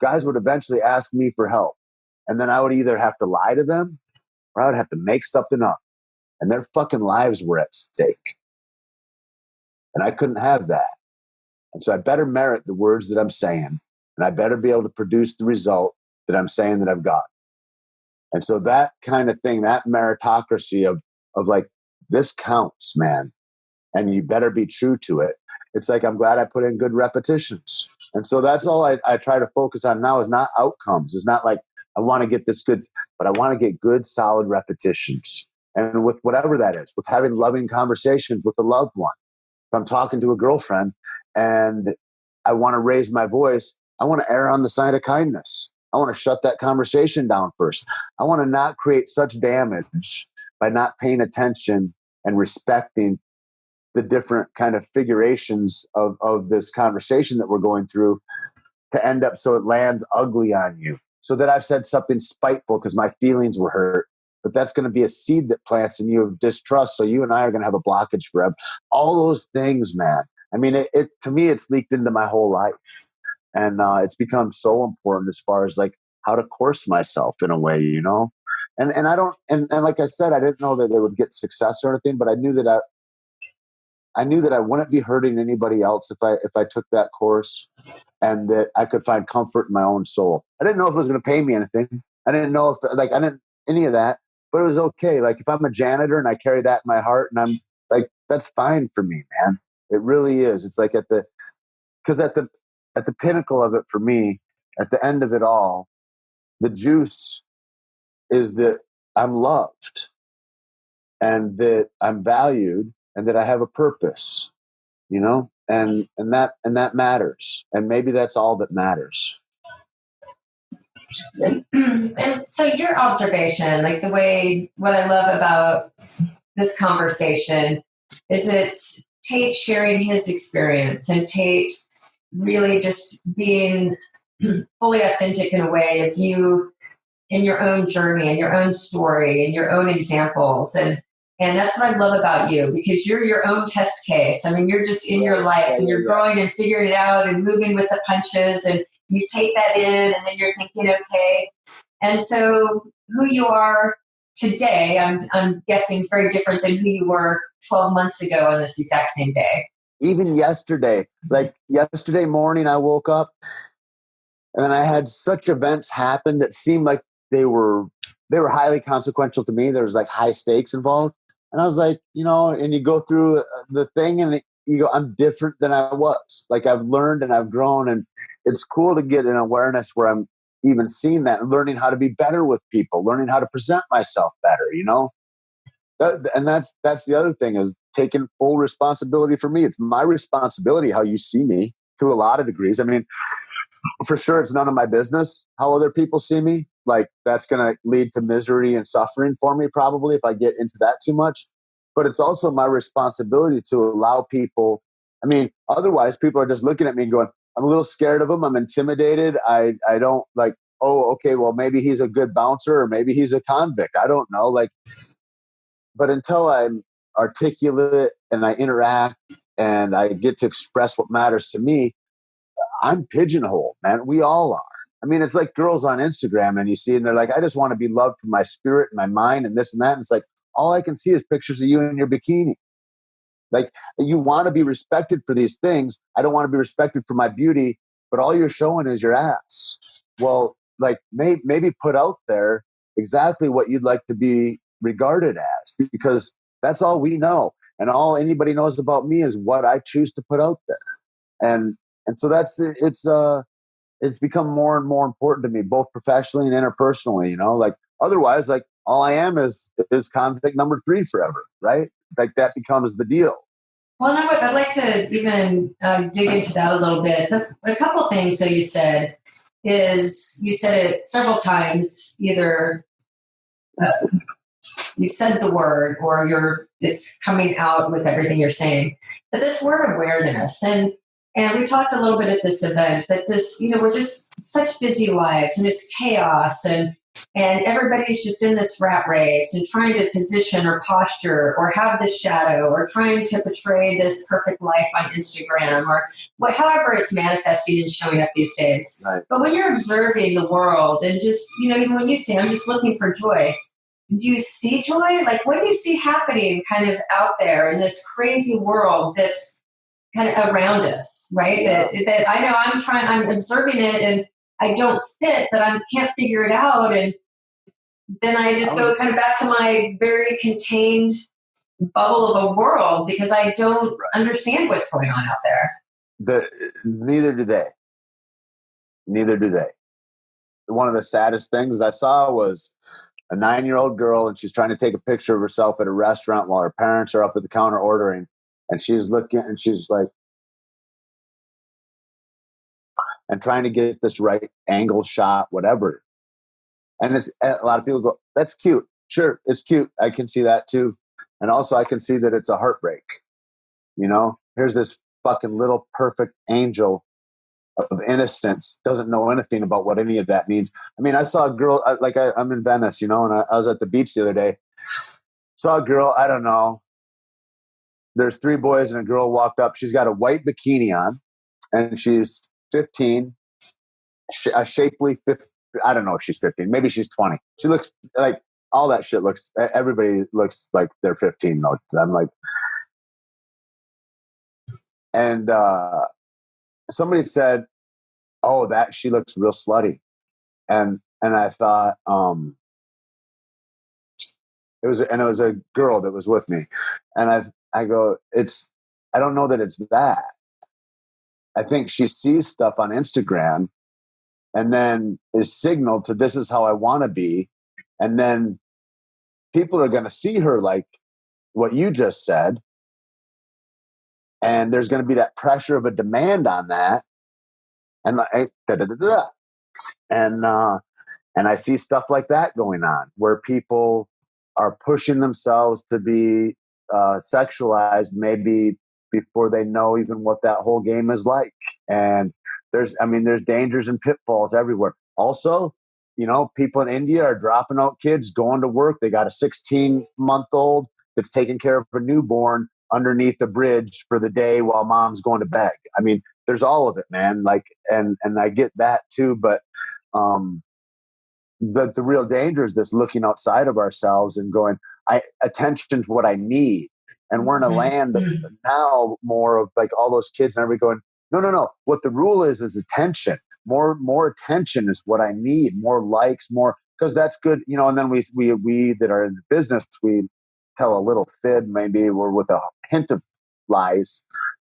would eventually ask me for help. And then I would either have to lie to them or I would have to make something up. And their fucking lives were at stake. And I couldn't have that. And so I better merit the words that I'm saying. And I better be able to produce the result that I'm saying that I've got. And so that kind of thing, that meritocracy of like, this counts, man. And you better be true to it. It's like, I'm glad I put in good repetitions. And so that's all I try to focus on now, is not outcomes. It's not like I want to get this good, but I want to get good, solid repetitions. And with whatever that is, with having loving conversations with a loved one. If I'm talking to a girlfriend and I want to raise my voice, I want to err on the side of kindness. I want to shut that conversation down first. I want to not create such damage by not paying attention and respecting the different kind of figurations of this conversation that we're going through, to end up so it lands ugly on you. So that I've said something spiteful because my feelings were hurt, but that's going to be a seed that plants in you of distrust. So you and I are going to have a blockage forever. All those things, man. I mean, it to me, it's leaked into my whole life. And it's become so important as far as like how to course myself in a way, you know? And I don't, and like I said, I didn't know that they would get success or anything, but I knew that I wouldn't be hurting anybody else if I took that course, and that I could find comfort in my own soul. I didn't know if it was going to pay me anything. I didn't know if I didn't any of that, but it was okay. Like if I'm a janitor and I carry that in my heart, and I'm like, that's fine for me, man. It really is. It's like at the pinnacle of it for me, at the end of it all, the juice is that I'm loved and that I'm valued and that I have a purpose, you know, and that matters. And maybe that's all that matters. And so your observation, like what I love about this conversation is it's Tait sharing his experience and Tait really just being fully authentic in a way of you in your own journey and your own story and your own examples. And that's what I love about you, because you're your own test case. I mean, you're just in your life and you're growing and figuring it out and moving with the punches, and you take that in and then you're thinking, okay. And so who you are today, I'm guessing, is very different than who you were 12 months ago on this exact same day. Even yesterday, like yesterday morning, I woke up and then I had such events happen that seemed like they were highly consequential to me. There was like high stakes involved. And I was like, and you go through the thing and you go, I'm different than I was. Like I've learned and I've grown, and it's cool to get an awareness where I'm even seeing that and learning how to be better with people, learning how to present myself better, and that's the other thing, is taking full responsibility for me. It's my responsibility how you see me to a lot of degrees. I mean, for sure, it's none of my business how other people see me. Like that's going to lead to misery and suffering for me probably if I get into that too much. But it's also my responsibility to allow people. I mean, otherwise people are just looking at me and going, I'm a little scared of him. I'm intimidated. I don't like, oh, okay, well, maybe he's a good bouncer or maybe he's a convict. I don't know. Like, but until I'm articulate and I interact and I get to express what matters to me, I'm pigeonholed, man. We all are. I mean, it's like girls on Instagram and you see, and they're like, I just want to be loved for my spirit and my mind and this and that. And it's like, all I can see is pictures of you in your bikini. Like, you want to be respected for these things. I don't want to be respected for my beauty, but all you're showing is your ass. Well, like maybe put out there exactly what you'd like to be regarded as, because that's all we know. And all anybody knows about me is what I choose to put out there. And so it's become more and more important to me, both professionally and interpersonally, like otherwise, like all I am is convict number 3 forever. Right. Like that becomes the deal. Well, I'd like to even dig into that a little bit. A couple things that you said it several times, either you said the word or it's coming out with everything you're saying. But this word awareness, and we talked a little bit at this event, but this, we're just such busy lives and it's chaos and everybody's just in this rat race and trying to position or posture or have this shadow or trying to portray this perfect life on Instagram or however it's manifesting and showing up these days. Right. But when you're observing the world and just, even when you say, I'm just looking for joy, do you see joy? Like, what do you see happening kind of out there in this crazy world that's kind of around us, right? Yeah. That I know I'm observing it and I don't fit, but I can't figure it out. And then I just go kind of back to my very contained bubble of a world because I don't understand what's going on out there. Neither do they. One of the saddest things I saw was a 9-year-old girl, and she's trying to take a picture of herself at a restaurant while her parents are up at the counter ordering. And she's looking and she's like, and trying to get this right angle shot, whatever. And a lot of people go, that's cute. Sure, it's cute. I can see that too. And also I can see that it's a heartbreak. Here's this fucking little perfect angel of innocence, doesn't know anything about what any of that means. I mean, I saw a girl, I'm in Venice, and I was at the beach the other day. Saw a girl, I don't know. There's 3 boys and a girl walked up. She's got a white bikini on and she's 15, a shapely 15. I don't know if she's 15. Maybe she's 20. She looks like all that shit looks, everybody looks like they're 15. Though. I'm like, and somebody said, oh, that she looks real slutty. And I thought, it was a girl that was with me. And I go, I don't know that it's that. I think she sees stuff on Instagram and then is signaled to, this is how I want to be. And then people are going to see her like what you just said. And there's going to be that pressure of a demand on that. And like, and I see stuff like that going on where people are pushing themselves to be sexualized maybe before they know even what that whole game is like. And there's dangers and pitfalls everywhere. Also, people in India are dropping out kids going to work. They got a 16-month-old that's taking care of a newborn underneath the bridge for the day while mom's going to beg. I mean, there's all of it, man. Like, and I get that too, but the real danger is this looking outside of ourselves and going, attention's what I need. And we're in a land of now more of like all those kids and everybody going, no. What the rule is attention. More attention is what I need. More likes, more, because that's good, you know. And then we that are in the business, we tell a little fib, maybe, or with a hint of lies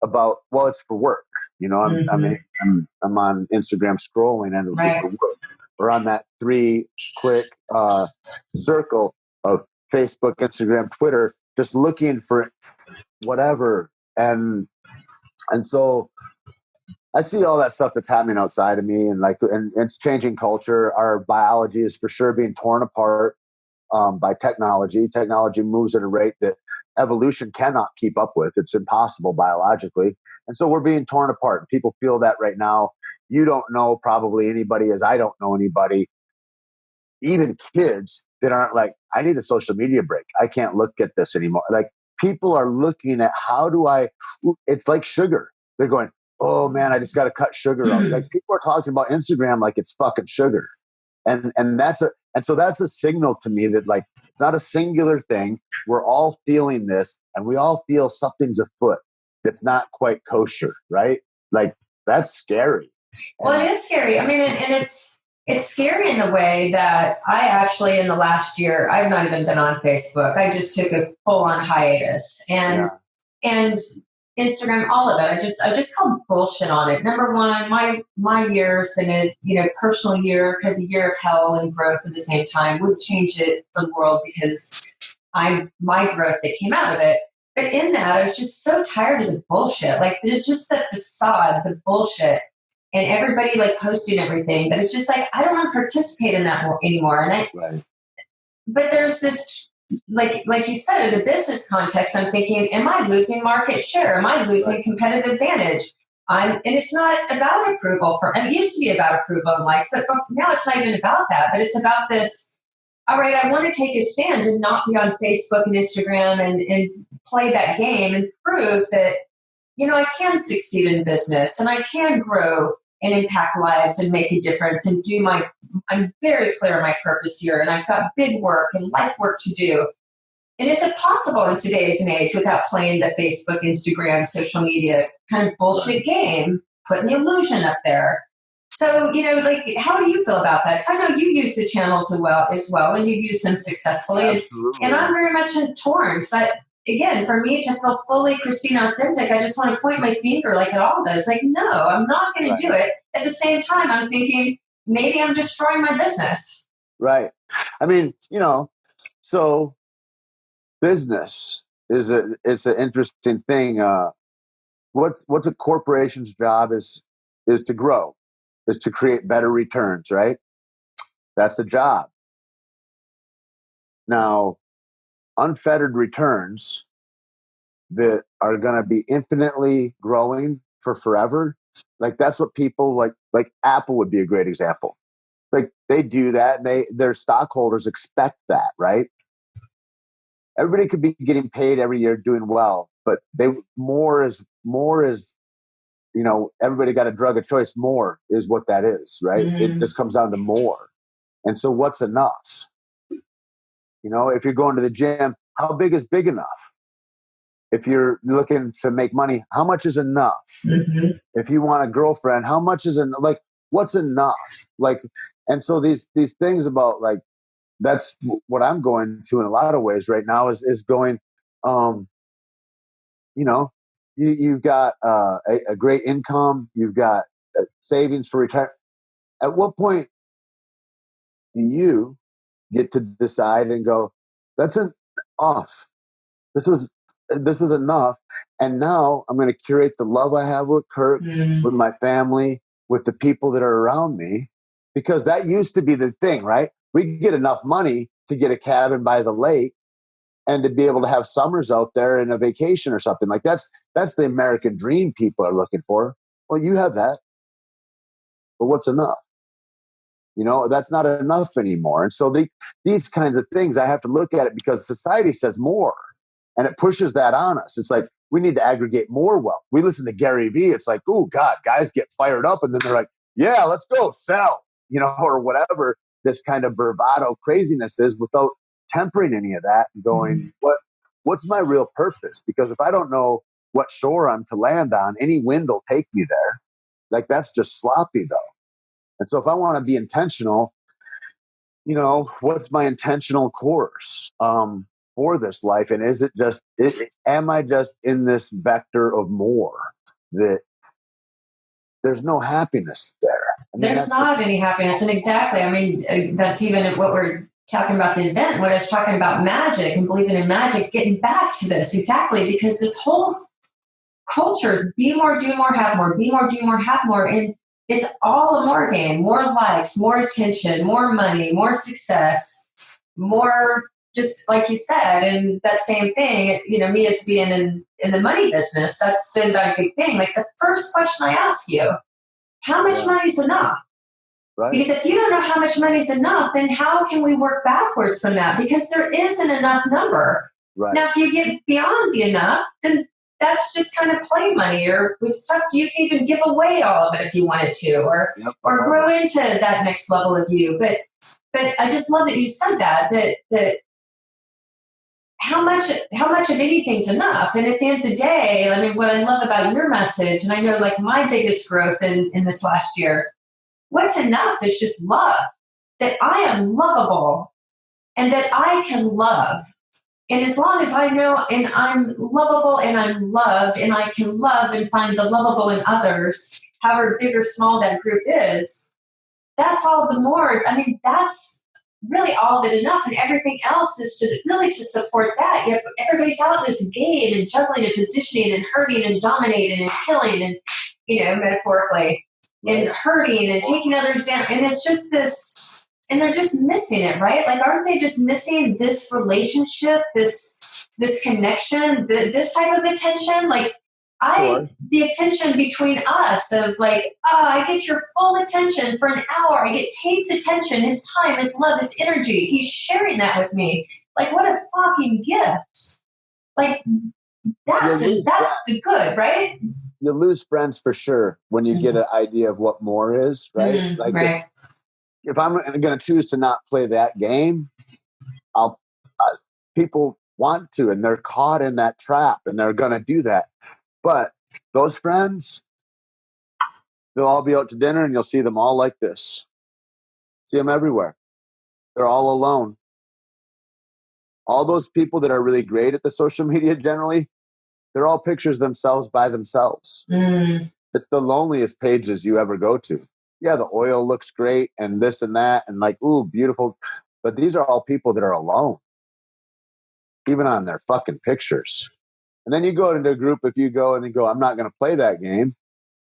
about, well, it's for work. You know, I'm on Instagram scrolling and it's for work. Or on that 3-click circle of Facebook, Instagram, Twitter, just looking for whatever. And so I see all that stuff that's happening outside of me, and it's changing culture. Our biology is for sure being torn apart by technology. Technology moves at a rate that evolution cannot keep up with. It's impossible biologically. And so we're being torn apart. People feel that right now. You don't know probably anybody, as I don't know anybody, even kids that aren't like, I need a social media break. I can't look at this anymore. Like, people are looking at it's like sugar. They're going, oh man, I just got to cut sugar out. Like, people are talking about Instagram like it's fucking sugar. And so that's a signal to me that, like, it's not a singular thing. We're all feeling this, and we all feel something's afoot that's not quite kosher, right? Like, that's scary. Well, it is scary. I mean, and it's scary in the way that I actually, in the last year, I've not even been on Facebook. I just took a full-on hiatus, and Instagram, all of it. I just called bullshit on it. Number one, my year's been a personal year, kind of a year of hell and growth at the same time. Would change it for the world because my growth that came out of it. But in that, I was just so tired of the bullshit. Like, just that facade, the bullshit, and everybody like posting everything. But it's just like, I don't want to participate in that anymore. And but there's this. Like you said, in the business context, I'm thinking, am I losing market share? Am I losing competitive advantage? And it's not about approval. It used to be about approval and likes, but now it's not even about that. But it's about this, all right, I want to take a stand and not be on Facebook and Instagram and play that game and prove that, I can succeed in business and I can grow and impact lives and make a difference and I'm very clear on my purpose here, and I've got big work and life work to do. And is it possible in today's age without playing the Facebook, Instagram, social media kind of bullshit game, putting the illusion up there? So, like, how do you feel about that? Because I know you use the channels as well, and you've used them successfully. And I'm very much torn. So again, for me to feel fully Krisstina authentic, I just want to point my finger like at all those. Like, no, I'm not going to do it. At the same time, I'm thinking maybe I'm destroying my business. Right. I mean, so business it's an interesting thing. What's a corporation's job is to grow, is to create better returns, right? That's the job. Now, unfettered returns that are going to be infinitely growing for forever. Like, that's what people like Apple would be a great example. Like, they do that. Their stockholders expect that, right? Everybody could be getting paid every year doing well, but more is, everybody got a drug of choice. More is what that is, right? It just comes down to more. And so what's enough? If you're going to the gym, how big is big enough? If you're looking to make money, how much is enough? If you want a girlfriend, how much is like, what's enough? Like, and so these things about, like, that's what I'm going to in a lot of ways right now is going, you've got a great income, you've got savings for retirement. At what point do you get to decide and go, that's off. This is enough. And now I'm going to curate the love I have with Kirk, with my family, with the people that are around me, because that used to be the thing, right? We could get enough money to get a cabin by the lake and to be able to have summers out there and a vacation or something. Like, that's the American dream people are looking for. Well, you have that, but what's enough? That's not enough anymore. And so these kinds of things, I have to look at it because society says more, and it pushes that on us. It's like, we need to aggregate more wealth. We listen to Gary Vee. It's like, oh God, guys get fired up. And then they're like, yeah, let's go sell, or whatever. this kind of bravado craziness is without tempering any of that and going, what's my real purpose? Because if I don't know what shore I'm to land on, any wind will take me there. Like, that's just sloppy though. And so if I want to be intentional, what's my intentional course for this life? And is it just, am I just in this vector of more that there's no happiness there? There's not any happiness. And exactly, I mean, that's even what we're talking about the event, when I was talking about magic and believing in magic, getting back to this exactly, because this whole culture is be more, do more, have more, be more, do more, have more. And it's all a more game, more likes, more attention, more money, more success, more, just like you said. And that same thing, me as being in the money business, that's been a big thing. Like, the first question I ask you, how much money is enough? Right. Because if you don't know how much money is enough, then how can we work backwards from that? Because there isn't enough number. Right. Now, if you get beyond the enough, then that's just kind of play money, or with stuff you can even give away all of it if you wanted to, or grow into that next level of you. But I just love that you said that how much of anything's enough. And at the end of the day, I mean, what I love about your message, and I know like my biggest growth in this last year, what's enough is just love, that I am lovable and that I can love. And as long as I know and I'm lovable and I'm loved and I can love and find the lovable in others, however big or small that group is, that's all the more. I mean, that's really all that enough. And everything else is just really to support that. Everybody's out in this game and juggling and positioning and hurting and dominating and killing and, metaphorically, and hurting and taking others down. And it's just this. And they're just missing it, right? Like, aren't they just missing this relationship, this connection, this type of attention? Like, the attention between us of like, I get your full attention for an hour. I get Tait's attention, his time, his love, his energy. He's sharing that with me. Like, what a fucking gift. Like, that's the good, right? You lose friends for sure when you get an idea of what more is, right? Right. If I'm going to choose to not play that game, people want to, and they're caught in that trap, and they're going to do that. But those friends, they'll all be out to dinner, and you'll see them all like this. See them everywhere. They're all alone. All those people that are really great at the social media, generally, they're all pictures of themselves by themselves. It's the loneliest pages you ever go to. Yeah, the oil looks great and this and that and like, ooh, beautiful. But these are all people that are alone, even on their fucking pictures. And then you go into a group, if you go and you go, I'm not going to play that game.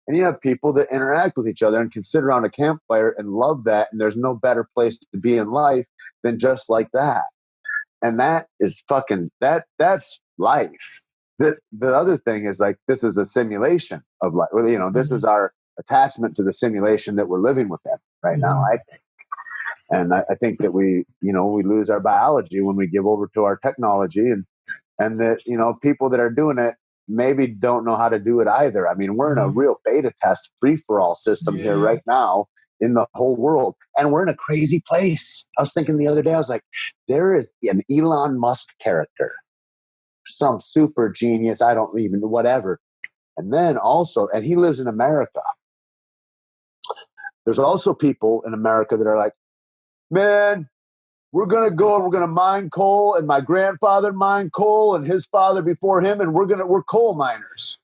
And you have people that interact with each other and can sit around a campfire and love that. And there's no better place to be in life than just like that. And that is fucking, that's life. The other thing is like, this is a simulation of life. Well, this is our attachment to the simulation that we're living within right now, I think. And I think that we lose our biology when we give over to our technology, and that, people that are doing it maybe don't know how to do it either. I mean, we're in a real beta test free-for-all system here right now in the whole world. And we're in a crazy place. I was thinking the other day, I was like, there is an Elon Musk character, some super genius, I don't even know, whatever. And then also, and he lives in America. There's also people in America that are like, man, we're going to go and we're going to mine coal, and my grandfather mined coal and his father before him, and we're coal miners.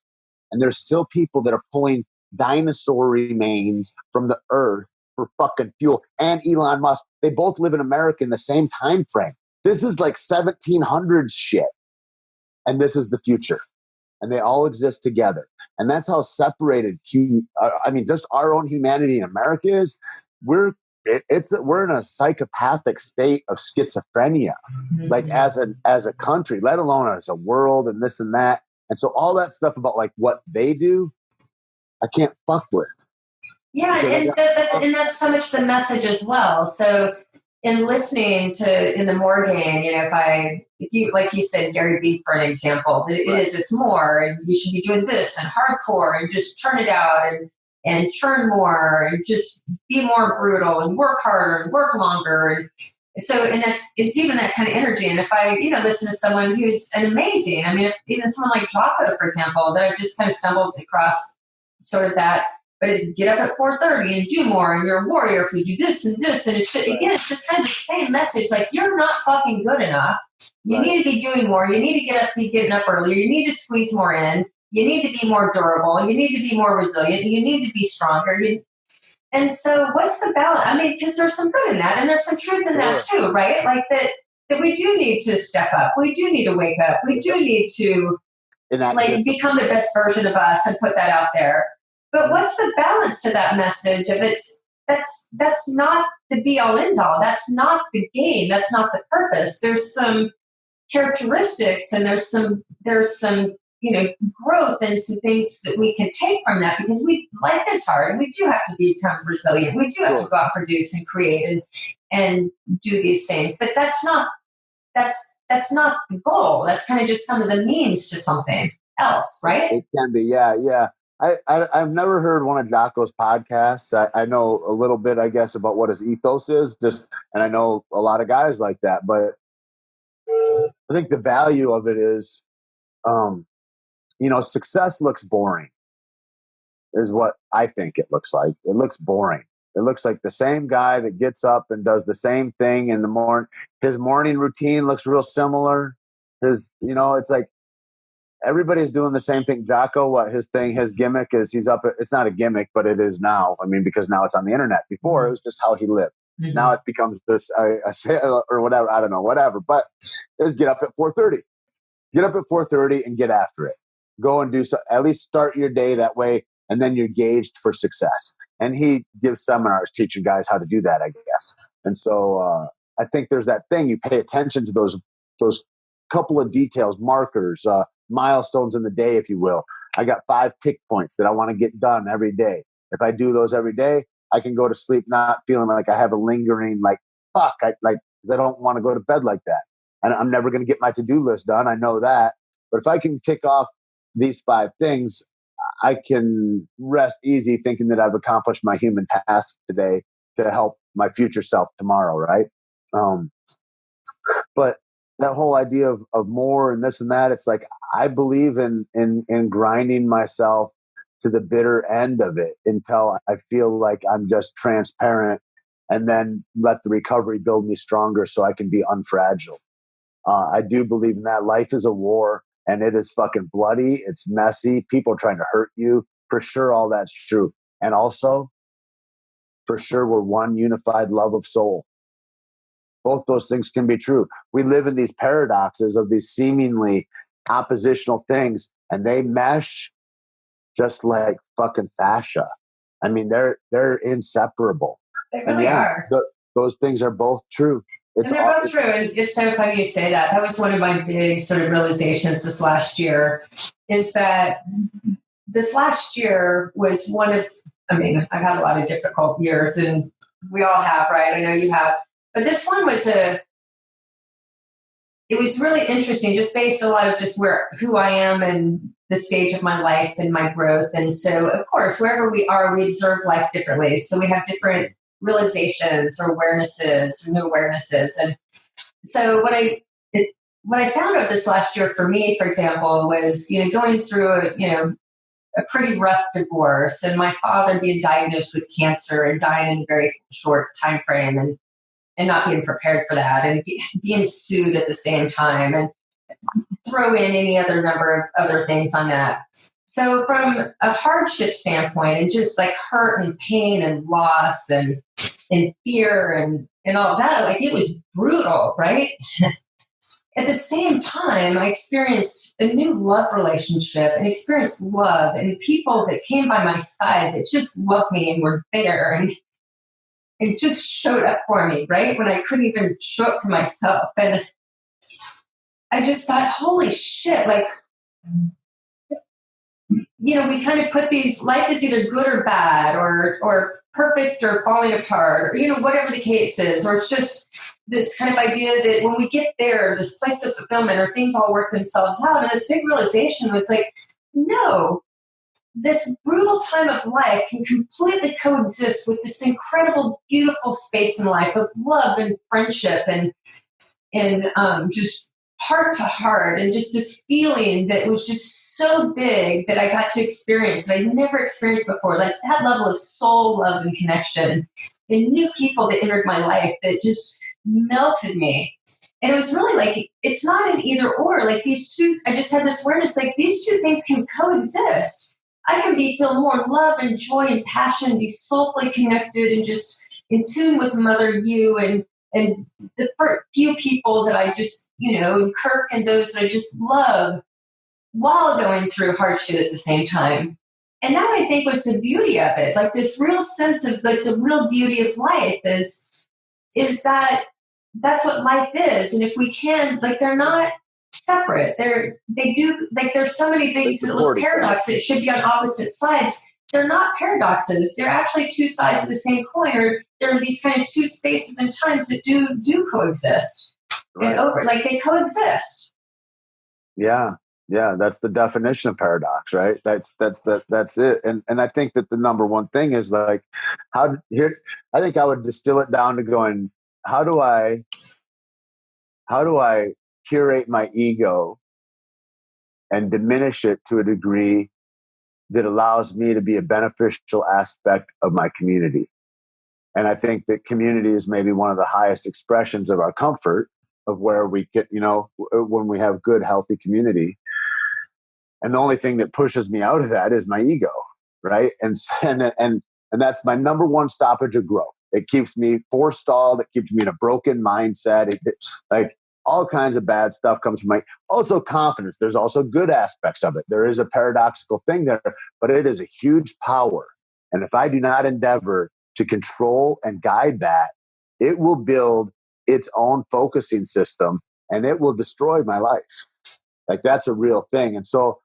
And there's still people that are pulling dinosaur remains from the earth for fucking fuel. And Elon Musk, they both live in America in the same time frame. This is like 1700s shit. And this is the future. And they all exist together. And that's how separated, just our own humanity in America is. We're in a psychopathic state of schizophrenia, like as a country, let alone as a world and this and that. And so all that stuff about like what they do, I can't fuck with. Yeah, and that's so much the message as well. So in listening to in the more game, if you like you said Gary Vee for an example, it's more, and you should be doing this and hardcore and just turn it out, and and churn more and just be more brutal and work harder and work longer. And so, and it's even that kind of energy. And if I, listen to someone who's an amazing, I mean, even someone like Jocko, for example, that I've just kind of stumbled across sort of that, but it's get up at 4:30 and do more, and you're a warrior if you do this and this. And it's, again, it's just kind of the same message. Like, you're not fucking good enough. You need to be doing more. You need to be getting up earlier. You need to squeeze more in. You need to be more durable. You need to be more resilient. You need to be stronger. And so what's the balance? I mean, because there's some good in that, and there's some truth in that too, right? Like that we do need to step up. We do need to wake up. We do need to become the best version of us and put that out there. But what's the balance to that message? If that's not the be all end all. That's not the game. That's not the purpose. There's some characteristics, and there's some growth and some things that we can take from that, because life is hard and we do have to become resilient. We do have to go out and produce and create and do these things. But that's not the goal. That's kind of just some of the means to something else, right? It can be, yeah. I've never heard one of Jocko's podcasts. I know a little bit, I guess, about what his ethos is, and I know a lot of guys like that. But I think the value of it is, success looks boring, is what I think it looks like. It looks boring. It looks like the same guy that gets up and does the same thing in the morning. His morning routine looks real similar. It's like, everybody's doing the same thing. Jocko, his gimmick is he's up. It's not a gimmick, but it is now. I mean, because now it's on the internet. Before, it was just how he lived. Mm-hmm. Now it becomes this, or whatever. I don't know, whatever. But is get up at 4:30. Get up at 4:30 and get after it. Go and do so. At least start your day that way, and then you're gauged for success. And he gives seminars teaching guys how to do that, I guess. And so I think there's that thing. You pay attention to those couple of details, markers, milestones in the day, if you will. I got 5 tick points that I want to get done every day. If I do those every day, I can go to sleep not feeling like I have a lingering, because I don't want to go to bed like that. And I'm never going to get my to-do list done. I know that. But if I can tick off these 5 things, I can rest easy thinking that I've accomplished my human task today to help my future self tomorrow, right? But that whole idea of more and this and that, it's like, I believe in grinding myself to the bitter end of it until I feel like I'm just transparent, and then let the recovery build me stronger so I can be unfragile. I do believe in that. Life is a war, and it is fucking bloody. It's messy. People trying to hurt you. For sure, all that's true. And also, for sure, we're one unified love of soul. Both those things can be true. We live in these paradoxes of these seemingly oppositional things, and they mesh just like fucking fascia. I mean, they're inseparable. They really are. Those things are both true. And they're both true. And it's so funny you say that. That was one of my big sort of realizations this last year, is that this last year was I've had a lot of difficult years, and we all have, right? I know you have. But this one was it was really interesting, just based on a lot of just who I am and the stage of my life and my growth. And so, of course, wherever we are, we observe life differently. So we have different realizations or awarenesses or new awarenesses. And so what I found out this last year for me, for example, was, going through a pretty rough divorce, and my father being diagnosed with cancer and dying in a very short time frame, and not being prepared for that, and being sued at the same time, and throw in any other number of other things on that. So from a hardship standpoint, and just like hurt and pain and loss and fear and all that, like, it was brutal, right? At the same time, I experienced a new love relationship and experienced love and people that came by my side that just loved me and were there and just showed up for me, right? When I couldn't even show up for myself. And I just thought, holy shit, like, we kind of put life is either good or bad, or perfect or falling apart, or, whatever the case is, or it's just this kind of idea that when we get there, this place of fulfillment, or things all work themselves out. And this big realization was like, no, this brutal time of life can completely coexist with this incredible, beautiful space in life of love and friendship and just heart to heart, and just this feeling that was just so big that I got to experience that I'd never experienced before. Like that level of soul love and connection, and new people that entered my life that just melted me. And it was really like, it's not an either or. Like these two, I just had this awareness, like these two things can coexist. I can feel more love and joy and passion, be soulfully connected and just in tune with Mother You and the few people that I just, and Kirk and those that I just love, while going through hardship at the same time. And that, I think, was the beauty of it. Like this real sense of like the real beauty of life is that that's what life is. And if we can, like, they're not separate. There's so many things that look paradox that should be on opposite sides. They're not paradoxes. They're actually two sides of the same coin, or there are these kind of two spaces and times that do coexist. Right. And they coexist. Yeah. Yeah, that's the definition of paradox, right? That's it. And I think that the number one thing is like, I think I would distill it down to going, how do I curate my ego and diminish it to a degree that allows me to be a beneficial aspect of my community? And I think that community is maybe one of the highest expressions of our comfort, of where we get, when we have good, healthy community. And the only thing that pushes me out of that is my ego, right? And that's my number one stoppage of growth. It keeps me forestalled. It keeps me in a broken mindset. Like all kinds of bad stuff comes from also confidence. There's also good aspects of it. There is a paradoxical thing there, but it is a huge power. And if I do not endeavor to control and guide that, it will build its own focusing system and it will destroy my life. Like that's a real thing. And so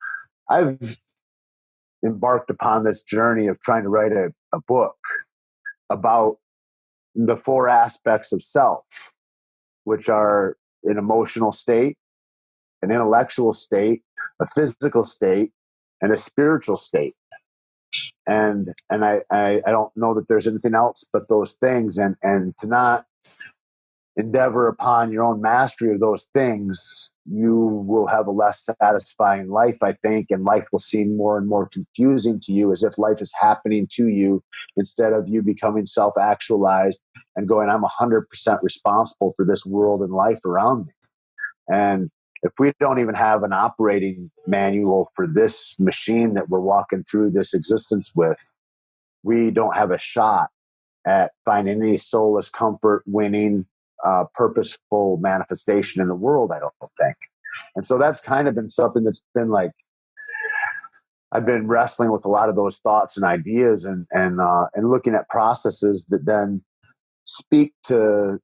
I've embarked upon this journey of trying to write a book about the four aspects of self, which are an emotional state, an intellectual state, a physical state, and a spiritual state. And I don't know that there's anything else but those things. And to not endeavor upon your own mastery of those things, you will have a less satisfying life, I think, and life will seem more and more confusing to you, as if life is happening to you instead of you becoming self-actualized and going, I'm 100% responsible for this world and life around me. And if we don't even have an operating manual for this machine that we're walking through this existence with, we don't have a shot at finding any soulless comfort, winning, purposeful manifestation in the world, I don't think. And so that's kind of been something that's been like, I've been wrestling with a lot of those thoughts and ideas and looking at processes that then speak to,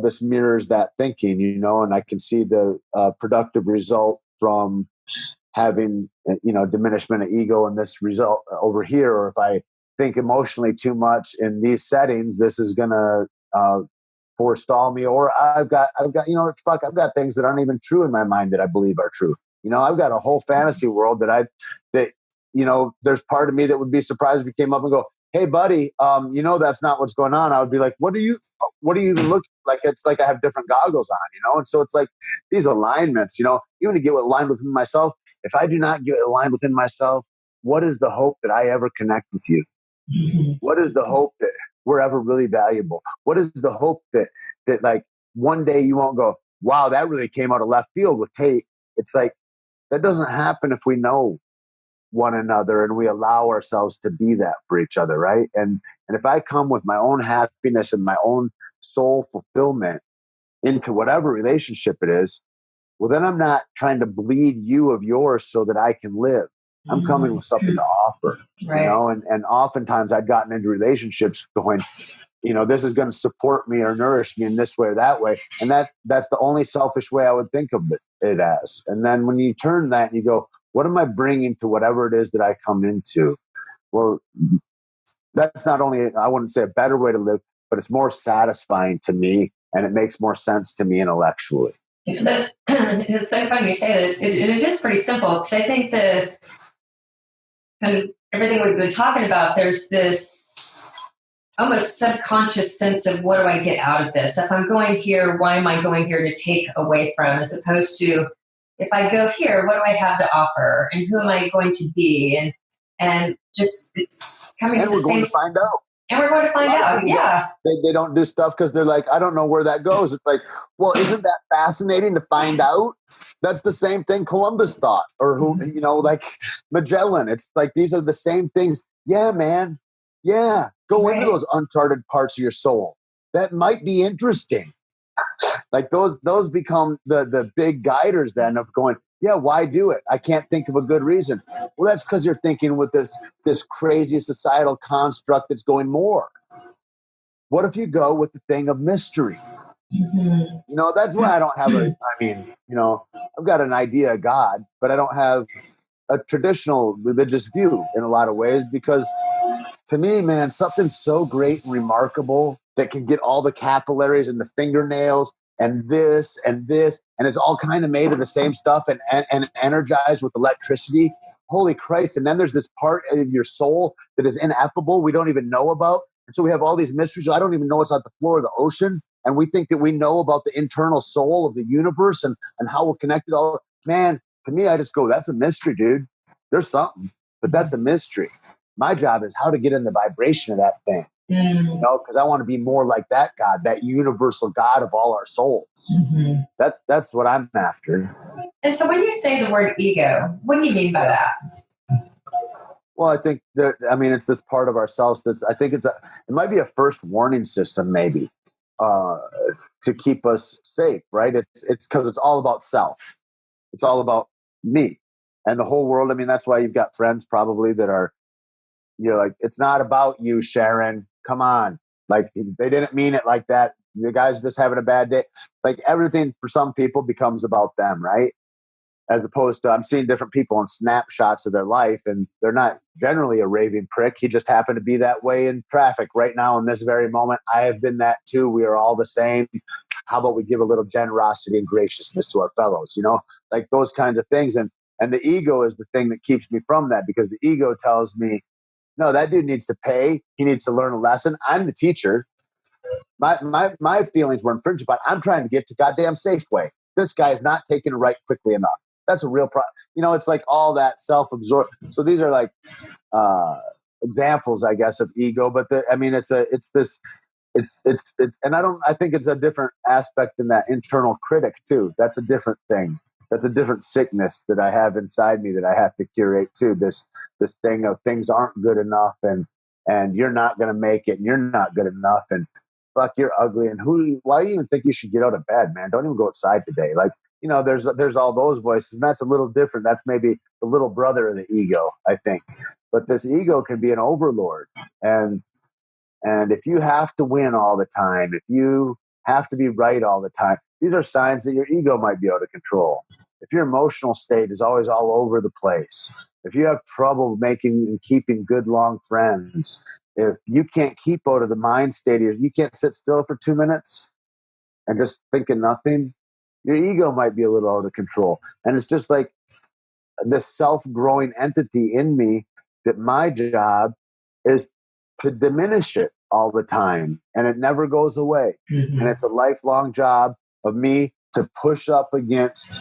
this mirrors that thinking, and I can see the productive result from having, diminishment of ego in this result over here. Or if I think emotionally too much in these settings, this is going to forestall me. Or I've got, I've got things that aren't even true in my mind that I believe are true. I've got a whole fantasy world that there's part of me that would be surprised if you came up and go, hey buddy, that's not what's going on. I would be like, what are you even looking like? It's like I have different goggles on, And so it's like these alignments, even to get aligned within myself. If I do not get aligned within myself, what is the hope that I ever connect with you? Mm-hmm. What is the hope that we're ever really valuable? What is the hope that like one day you won't go, wow, that really came out of left field with Tait? It's like, that doesn't happen if we know one another and we allow ourselves to be that for each other, right? And if I come with my own happiness and my own soul fulfillment into whatever relationship it is, well, then I'm not trying to bleed you of yours so that I can live. I'm coming with something to offer, right. And oftentimes I've gotten into relationships going, this is going to support me or nourish me in this way or that way. And that's the only selfish way I would think of it as. And then when you turn that and you go, what am I bringing to whatever it is that I come into? Well, that's not only, I wouldn't say a better way to live, but it's more satisfying to me and it makes more sense to me intellectually. It's so funny you say that. It is pretty simple because I think kind of everything we've been talking about, there's this almost subconscious sense of what do I get out of this? If I'm going here, why am I going here to take away from, as opposed to if I go here, what do I have to offer? And who am I going to be? And just it's coming and to the same. To find out. And we're going to find out. Yeah. They don't do stuff because they're like, I don't know where that goes. It's like, well, isn't that fascinating to find out? That's the same thing Columbus thought, or who, like Magellan. It's like, these are the same things. Yeah, man. Yeah. Go into those uncharted parts of your soul. That might be interesting. Like those become the big guiders then of going, yeah, why do it? I can't think of a good reason. Well, that's because you're thinking with this crazy societal construct that's going more. What if you go with the thing of mystery? Mm-hmm. That's why I don't have I've got an idea of God, but I don't have a traditional religious view in a lot of ways, because to me, man, something so great and remarkable that can get all the capillaries and the fingernails and this, and it's all kind of made of the same stuff and energized with electricity. Holy Christ. And then there's this part of your soul that is ineffable we don't even know about. And so we have all these mysteries. I don't even know what's on the floor of the ocean. And we think that we know about the internal soul of the universe and how we're connected. Man, to me, I just go, that's a mystery, dude. There's something, but that's a mystery. My job is how to get in the vibration of that thing. Because I want to be more like that God, that universal God of all our souls. Mm-hmm. That's what I'm after. And so when you say the word ego, what do you mean by that? Well, I think it's this part of ourselves it might be a first warning system, maybe, to keep us safe, right? It's because it's all about self. It's all about me and the whole world. I mean, that's why you've got friends probably that are, like, it's not about you, Sharon. Come on. Like, they didn't mean it like that. The guy's just having a bad day. Like, everything for some people becomes about them, right? As opposed to, I'm seeing different people in snapshots of their life, and they're not generally a raving prick. He just happened to be that way in traffic right now in this very moment. I have been that too. We are all the same. How about we give a little generosity and graciousness to our fellows, like those kinds of things. And the ego is the thing that keeps me from that, because the ego tells me, no, that dude needs to pay. He needs to learn a lesson. I'm the teacher. My feelings were infringed upon. I'm trying to get to goddamn Safeway. This guy is not taking it right quickly enough. That's a real problem. It's like all that self-absorbed. So these are like examples, I guess, of ego. But I think it's a different aspect than that internal critic too. That's a different thing. That's a different sickness that I have inside me that I have to curate too. This thing of things aren't good enough, and you're not going to make it, and you're not good enough, and fuck, you're ugly, and why do you even think you should get out of bed, man? Don't even go outside today. Like, there's all those voices, and that's a little different. That's maybe the little brother of the ego, I think. But this ego can be an overlord, and if you have to win all the time, if you have to be right all the time, these are signs that your ego might be out of control. If your emotional state is always all over the place, if you have trouble making and keeping good long friends, if you can't keep out of the mind state, you can't sit still for 2 minutes and just thinking nothing, your ego might be a little out of control. And it's just like this self-growing entity in me that my job is to diminish it all the time, and it never goes away. Mm-hmm. And it's a lifelong job of me to push up against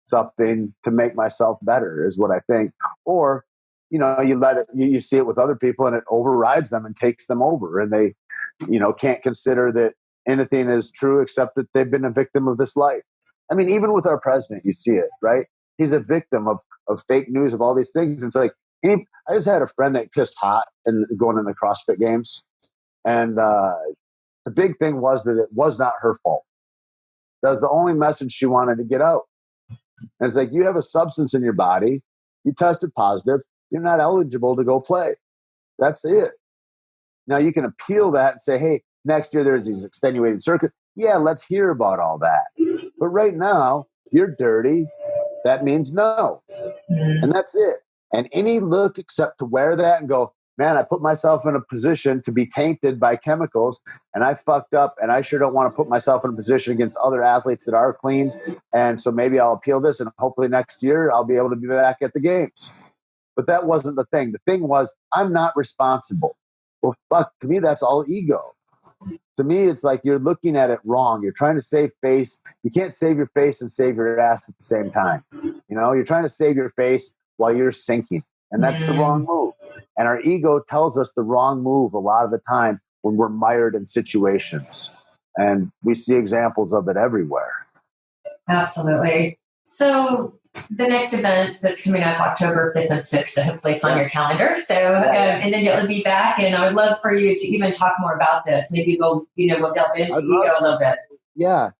something to make myself better, is what I think. Or, you let it, you see it with other people, and it overrides them and takes them over, and they, can't consider that anything is true except that they've been a victim of this life. I mean, even with our president, you see it, right? He's a victim of fake news, of all these things. And it's like, I just had a friend that pissed hot and going in the CrossFit games. And the big thing was that it was not her fault. That was the only message she wanted to get out. And it's like, you have a substance in your body. You tested positive. You're not eligible to go play. That's it. Now you can appeal that and say, hey, next year there's these extenuating circuits. Yeah, let's hear about all that. But right now, you're dirty. That means no. And that's it. And any look except to wear that and go, man, I put myself in a position to be tainted by chemicals, and I fucked up, and I sure don't want to put myself in a position against other athletes that are clean. And so maybe I'll appeal this, and hopefully next year I'll be able to be back at the games. But that wasn't the thing. The thing was, I'm not responsible. Well, fuck, to me, that's all ego. To me, it's like you're looking at it wrong. You're trying to save face. You can't save your face and save your ass at the same time. You know, you're trying to save your face while you're sinking. And that's the wrong move. And our ego tells us the wrong move a lot of the time when we're mired in situations. And we see examples of it everywhere. Absolutely. So the next event that's coming up October 5th and 6th, so hopefully it's on your calendar. So, and then you'll be back, and I would love for you to even talk more about this. Maybe we'll delve into ego a little bit. Yeah,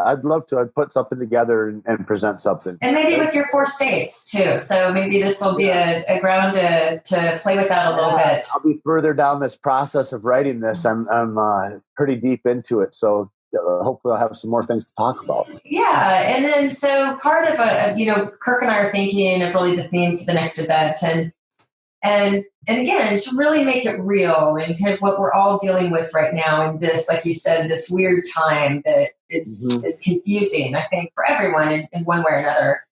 I'd love to. I'd put something together and present something. And maybe with your 4 states too. So maybe this will be a ground to play with that a little bit. I'll be further down this process of writing this. I'm pretty deep into it. So hopefully I'll have some more things to talk about. Yeah. And then, so part of Kirk and I are thinking of really the theme for the next event, and again, to really make it real and kind of what we're all dealing with right now in this, like you said, this weird time that is confusing, I think, for everyone in one way or another.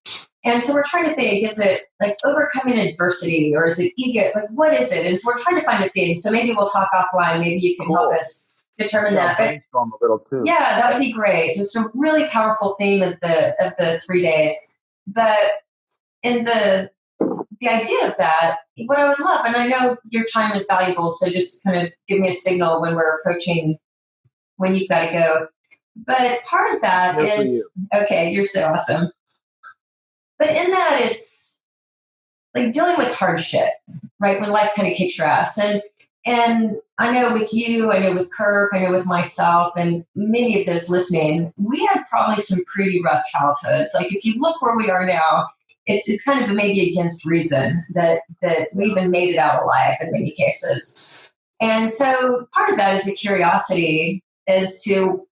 And so we're trying to think, is it like overcoming adversity, or is it ego? Like, what is it? And so we're trying to find a theme. So maybe we'll talk offline. Maybe you can help us determine that. Brainstorm a little too. Yeah, that would be great. Just a really powerful theme of the 3 days. But in the idea of that, what I would love, and I know your time is valuable, so just kind of give me a signal when we're approaching when you've got to go. But part of that is, okay, you're so awesome. But in that, it's like dealing with hard shit, right? When life kind of kicks your ass. And I know with you, I know with Kirk, I know with myself, and many of those listening, we had probably some pretty rough childhoods. Like, if you look where we are now, it's kind of maybe against reason that we even made it out alive in many cases. And so part of that is a curiosity as to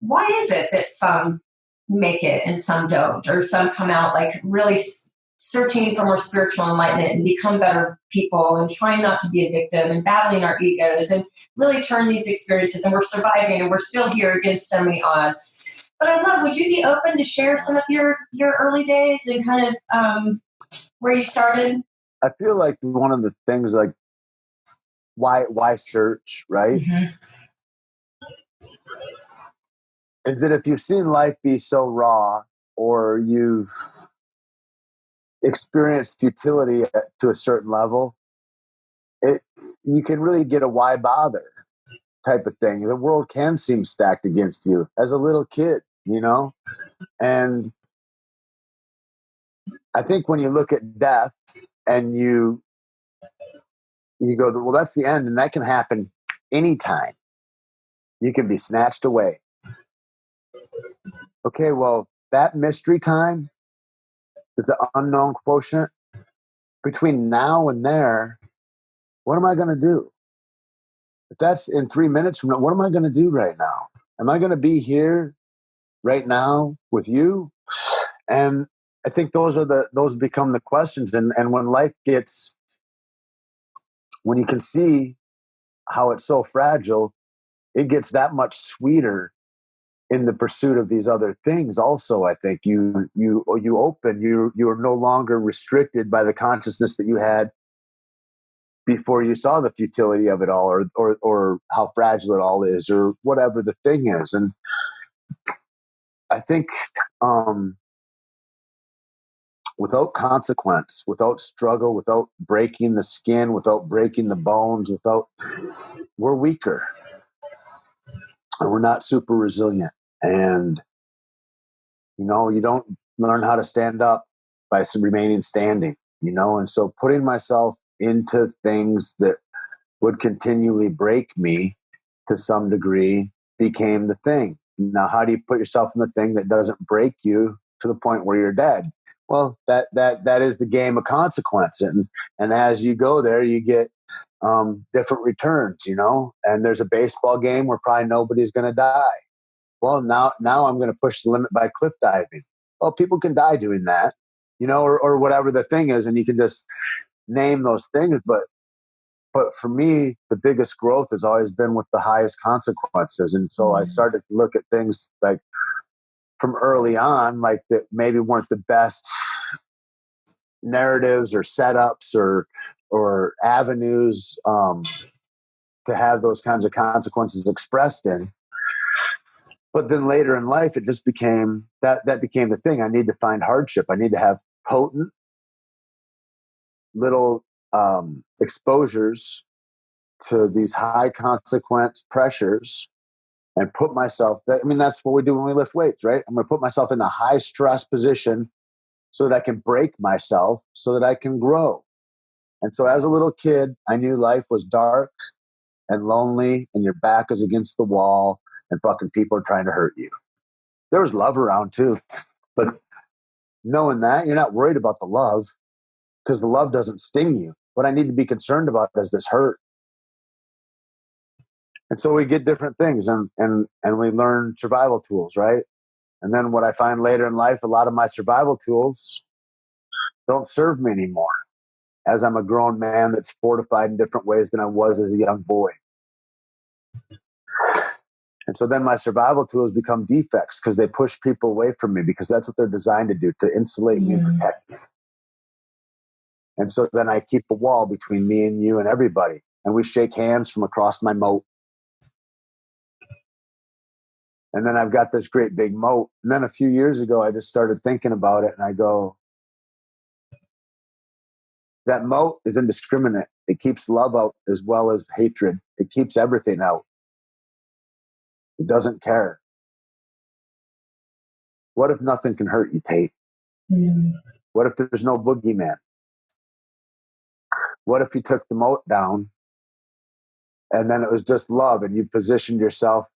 why is it that some make it and some don't, or some come out like really searching for more spiritual enlightenment and become better people and trying not to be a victim and battling our egos and really turn these experiences, and we're surviving and we're still here against so many odds. But I'd love, would you be open to share some of your early days and kind of where you started? I feel like one of the things, like, why search, right? Is that if you've seen life be so raw, or you've experienced futility to a certain level, you can really get a why bother type of thing. The world can seem stacked against you as a little kid, you know? And I think when you look at death and you go, well, that's the end, and that can happen anytime. You can be snatched away. Okay, well, that mystery time, it's an unknown quotient. Between now and there, what am I going to do? If that's in 3 minutes from now, what am I going to do right now? Am I going to be here right now with you? And I think those become the questions. And when life gets, when you can see how it's so fragile, it gets that much sweeter in the pursuit of these other things. Also, I think you open, you are no longer restricted by the consciousness that you had before you saw the futility of it all, or how fragile it all is, or whatever the thing is. And I think without consequence, without struggle, without breaking the skin, without breaking the bones, we're weaker, and we're not super resilient. And you don't learn how to stand up by remaining standing, and so putting myself into things that would continually break me to some degree became the thing. Now, how do you put yourself in the thing that doesn't break you to the point where you're dead? Well, that is the game of consequence. And as you go there, you get different returns, and there's a baseball game where probably nobody's going to die. Well, now I'm going to push the limit by cliff diving. Well, people can die doing that, or whatever the thing is, and you can just name those things. But for me, the biggest growth has always been with the highest consequences. And so I started to look at things like from early on, like that maybe weren't the best narratives or setups or avenues to have those kinds of consequences expressed in. But then later in life, it just became that became the thing. I need to find hardship. I need to have potent little exposures to these high consequence pressures and put myself, that's what we do when we lift weights, right? I'm going to put myself in a high stress position so that I can break myself so that I can grow. And so as a little kid, I knew life was dark and lonely and your back is against the wall and fucking people are trying to hurt you. There was love around too. But knowing that, you're not worried about the love because the love doesn't sting you. What I need to be concerned about is this hurt. And so we get different things and we learn survival tools, right? And then what I find later in life, a lot of my survival tools don't serve me anymore as I'm a grown man that's fortified in different ways than I was as a young boy. And so then my survival tools become defects because they push people away from me because that's what they're designed to do, to insulate me and protect me. And so then I keep a wall between me and you and everybody. And we shake hands from across my moat. And then I've got this great big moat. And then a few years ago, I just started thinking about it and I go, that moat is indiscriminate. It keeps love out as well as hatred. It keeps everything out. It doesn't care. What if nothing can hurt you, Tait? What if there's no boogeyman? What if you took the moat down and then it was just love and you positioned yourself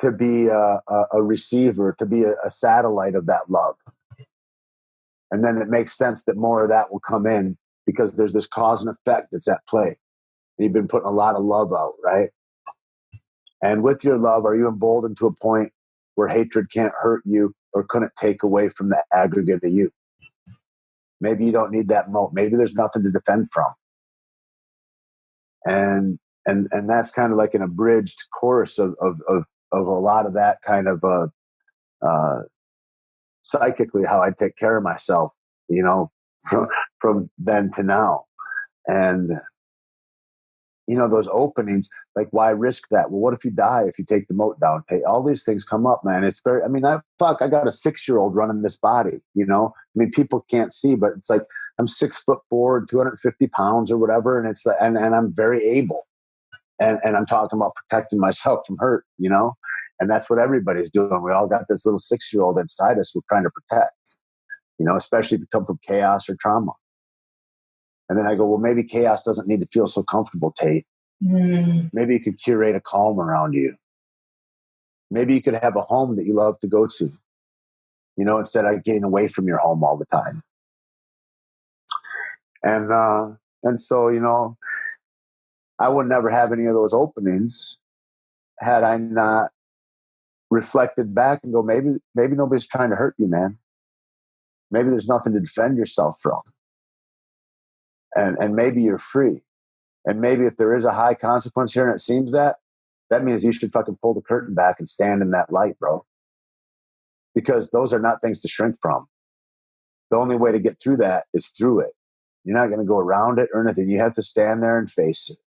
to be a receiver, to be a satellite of that love? And then it makes sense that more of that will come in because there's this cause and effect that's at play. And you've been putting a lot of love out, right? And with your love, are you emboldened to a point where hatred can't hurt you or couldn't take away from the aggregate of you? Maybe you don't need that moat. Maybe there's nothing to defend from. And that's kind of like an abridged course of a lot of that kind of psychically how I take care of myself, from then to now. And those openings, like, why risk that? Well, what if you die if you take the moat down? Okay, all these things come up, man. It's very, I got a 6-year-old running this body, people can't see, but it's like, I'm 6'4", 250 pounds or whatever. And it's, and I'm very able. And I'm talking about protecting myself from hurt, and that's what everybody's doing. We all got this little 6-year-old inside us we're trying to protect, especially if you come from chaos or trauma. And then I go, well, maybe chaos doesn't need to feel so comfortable, Tait. Maybe you could curate a calm around you. Maybe you could have a home that you love to go to, instead of getting away from your home all the time. And so, I would never have any of those openings had I not reflected back and go, maybe nobody's trying to hurt you, man. Maybe there's nothing to defend yourself from. And maybe you're free. And maybe if there is a high consequence here and it seems that means you should fucking pull the curtain back and stand in that light, bro. Because those are not things to shrink from. The only way to get through that is through it. You're not going to go around it or anything. You have to stand there and face it.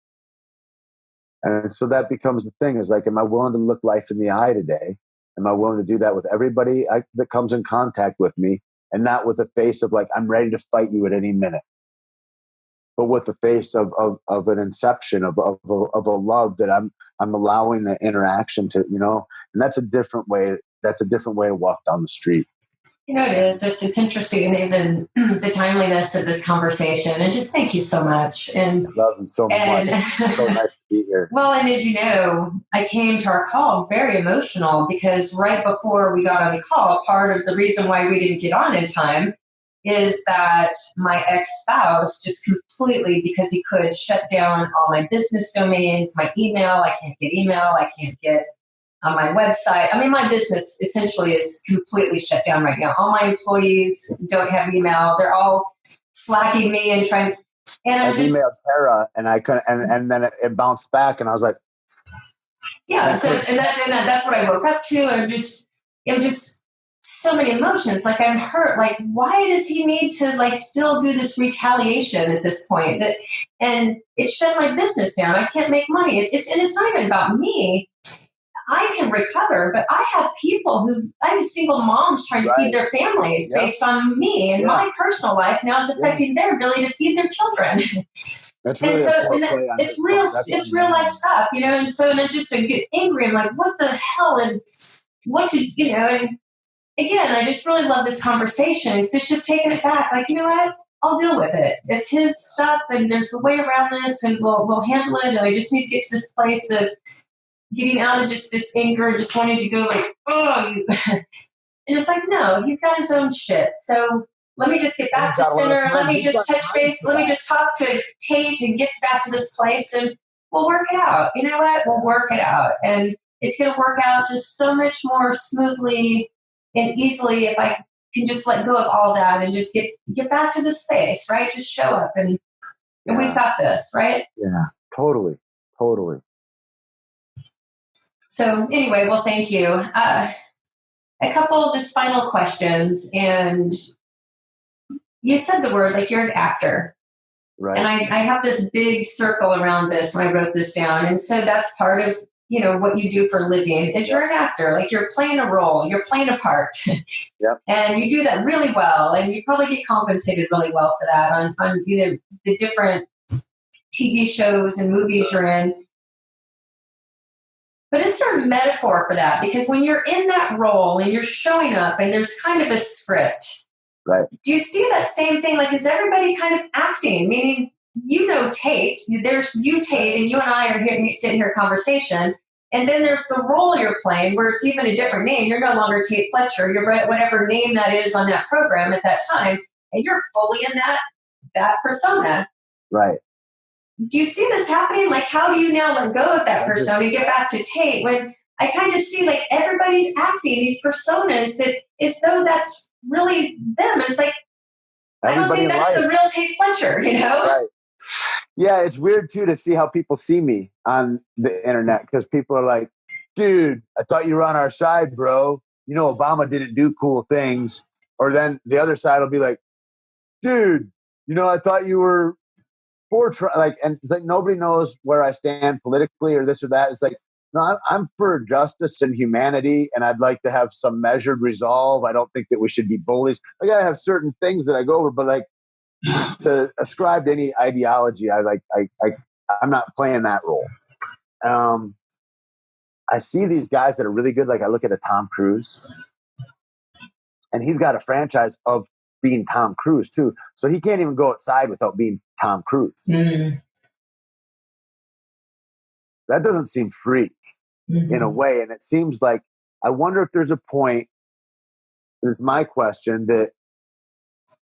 And so that becomes the thing, is like, am I willing to look life in the eye today? Am I willing to do that with everybody that comes in contact with me, and not with a face of like, I'm ready to fight you at any minute, but with the face of an inception of a love that I'm allowing the interaction to, and that's a different way. That's a different way to walk down the street. It is. It's interesting, even the timeliness of this conversation. And just thank you so much. And I love you so much. It's so nice to be here. Well, and as you know, I came to our call very emotional because right before we got on the call, part of the reason why we didn't get on in time is that my ex-spouse just completely, because he could shut down all my business domains, my email. I can't get email. I can't get on my website. My business essentially is completely shut down right now. All my employees don't have email. They're all slacking me and trying. And I emailed Tara, and I couldn't, and then it bounced back, and I was like, yeah. So and that's what I woke up to, and I'm just so many emotions. Like, I'm hurt. Like, why does he need to like still do this retaliation at this point? And it shut my business down. I can't make money. And it's not even about me. I can recover, but I have people I have single moms trying to feed their families based on me and my personal life now is affecting their ability to feed their children. That's really it's real life stuff, you know. And so, and I just get angry. I'm like, what the hell? And what to, you know? And again, I just really love this conversation. So it's just taking it back. Like, you know what? I'll deal with it. It's his stuff, and there's a way around this, and we'll handle it. And I just need to get to this place of getting out of just this anger, just wanting to go like, oh, you. And it's like, no, he's got his own shit. So let me just get back to center. Let me just touch base. Let me just talk to Tait and get back to this place, and we'll work it out. You know what? We'll work it out. And it's going to work out just so much more smoothly and easily if I can just let go of all that and just get back to the space, right? Just show up and we've got this, right? Yeah, totally. So anyway, well, thank you. A couple just final questions. And you said the word, like, you're an actor. Right. And I have this big circle around this when I wrote this down. And so that's part of, you know, what you do for a living is you're an actor. Like, you're playing a role, you're playing a part. Yep. And you do that really well. And you probably get compensated really well for that on you know, the different TV shows and movies you're in. But is there a metaphor for that? Because when you're in that role and you're showing up and there's kind of a script, right? Do you see that same thing? Like, is everybody kind of acting? Meaning, you know, Tait, there's you, Tait, and you and I are here sitting here conversation. And then there's the role you're playing where it's even a different name. You're no longer Tait Fletcher. You're whatever name that is on that program at that time. And you're fully in that persona. Right. Do you see this happening? Like, how do you now let go of that persona and get back to Tait? When I kind of see like everybody's acting these personas that as though that's really them. And it's like, I don't think that's the real Tait Fletcher, you know? Right. Yeah, it's weird too to see how people see me on the internet because people are like, dude, I thought you were on our side, bro. You know, Obama didn't do cool things. Or then the other side will be like, dude, you know, I thought you were like, and it's like nobody knows where I stand politically or this or that. It's like, no, I'm for justice and humanity, and I'd like to have some measured resolve. I don't think that we should be bullies. Like, I have certain things that I go over, but like to ascribe to any ideology, I'm not playing that role. I see these guys that are really good. Like, I look at a Tom Cruise, and he's got a franchise of being Tom Cruise too. So he can't even go outside without being Tom Cruise. Mm-hmm. That doesn't seem free in a way. And it seems like, I wonder if there's a point, and it's my question, that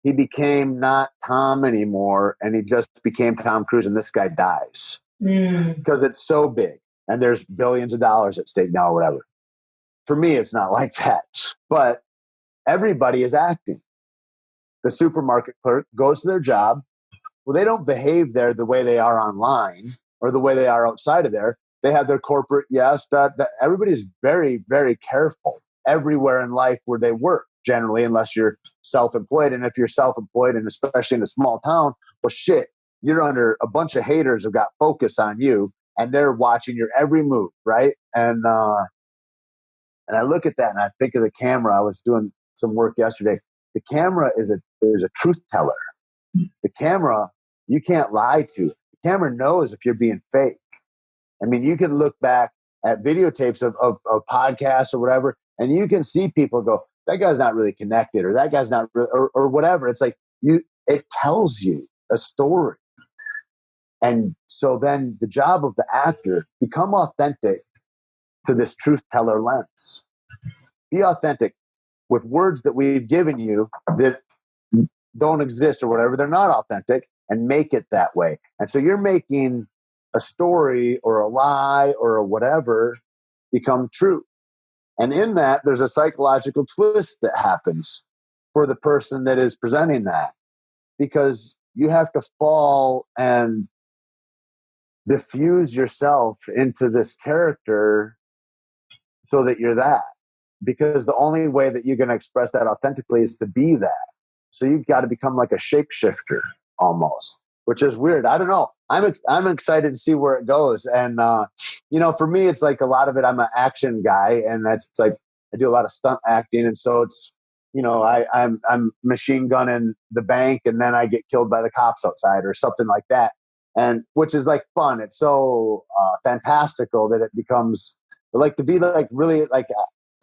he became not Tom anymore and he just became Tom Cruise and this guy dies. Because it's so big and there's billions of dollars at stake now or whatever. For me, it's not like that. But everybody is acting. The supermarket clerk goes to their job. Well, they don't behave there the way they are online or the way they are outside of there. They have their corporate, that everybody's very, very careful everywhere in life where they work, generally, unless you're self-employed. And if you're self-employed, and especially in a small town, well, shit, you're under a bunch of haters who've got focus on you, and they're watching your every move, right? And I look at that and I think of the camera. I was doing some work yesterday. The camera is a truth teller. The camera, you can't lie to. The camera knows if you're being fake. I mean, you can look back at videotapes of podcasts or whatever, and you can see people go, that guy's not really connected, or that guy's not really, or whatever. It's like, it tells you a story. And so then the job of the actor, become authentic to this truth teller lens. Be authentic with words that we've given you that don't exist or whatever. They're not authentic, and make it that way. And so you're making a story or a lie or a whatever become true. And in that, there's a psychological twist that happens for the person that is presenting that, because you have to fall and diffuse yourself into this character so that you're that. because the only way that you're going to express that authentically is to be that. So you've got to become like a shapeshifter almost, which is weird. I don't know. I'm excited to see where it goes. And, for me, it's like a lot of it, I'm an action guy, and that's like, I do a lot of stunt acting. And so it's, I'm machine gunning the bank, and then I get killed by the cops outside or something like that. And which is like fun. It's so fantastical that it becomes like to be like really like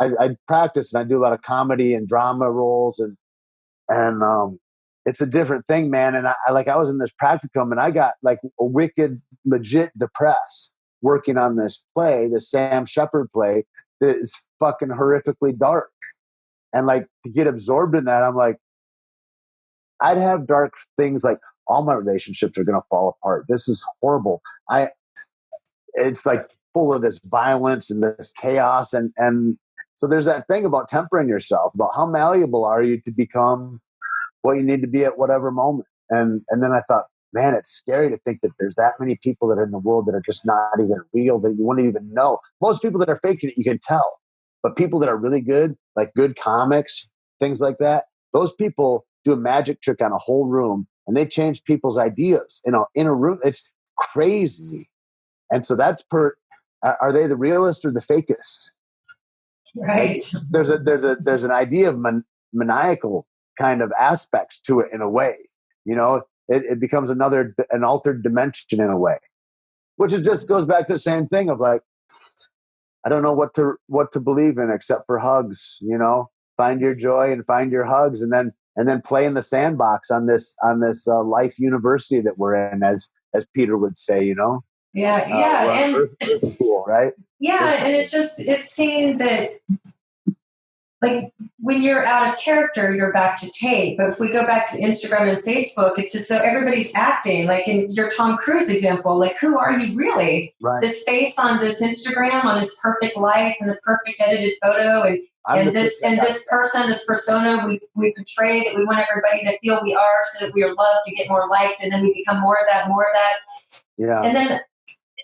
I practice and I do a lot of comedy and drama roles and it's a different thing, man. And I was in this practicum and I got like a wicked, legit depressed working on this play, the Sam Shepard play that is fucking horrifically dark. And like to get absorbed in that, I'm like, I'd have dark things like all my relationships are going to fall apart. This is horrible. It's like full of this violence and this chaos. And so there's that thing about tempering yourself, about how malleable are you to become what you need to be at whatever moment. And then I thought, man, it's scary to think that there's that many people that are in the world that are just not even real, that you wouldn't even know. Most people that are faking it, you can tell. But people that are really good, like good comics, things like that, those people do a magic trick on a whole room and they change people's ideas in a room. It's crazy. And so that's are they the realist or the fakest? Right. There's an idea of maniacal kind of aspects to it in a way. It becomes an altered dimension in a way, which it just goes back to the same thing of like, I don't know what to believe in except for hugs. Find your joy and find your hugs, and then play in the sandbox on this life university that we're in, as Peter would say. Yeah, and Earth school, right? Yeah, and it's seeing that, like, when you're out of character, you're back to Tait. But if we go back to Instagram and Facebook, it's as though everybody's acting. Like in your Tom Cruise example, like, who are you really? Right. This face on this Instagram, on this perfect life and the perfect edited photo, and this person, this persona we portray that we want everybody to feel we are, so that we are loved to get more liked, and then we become more of that. Yeah. And then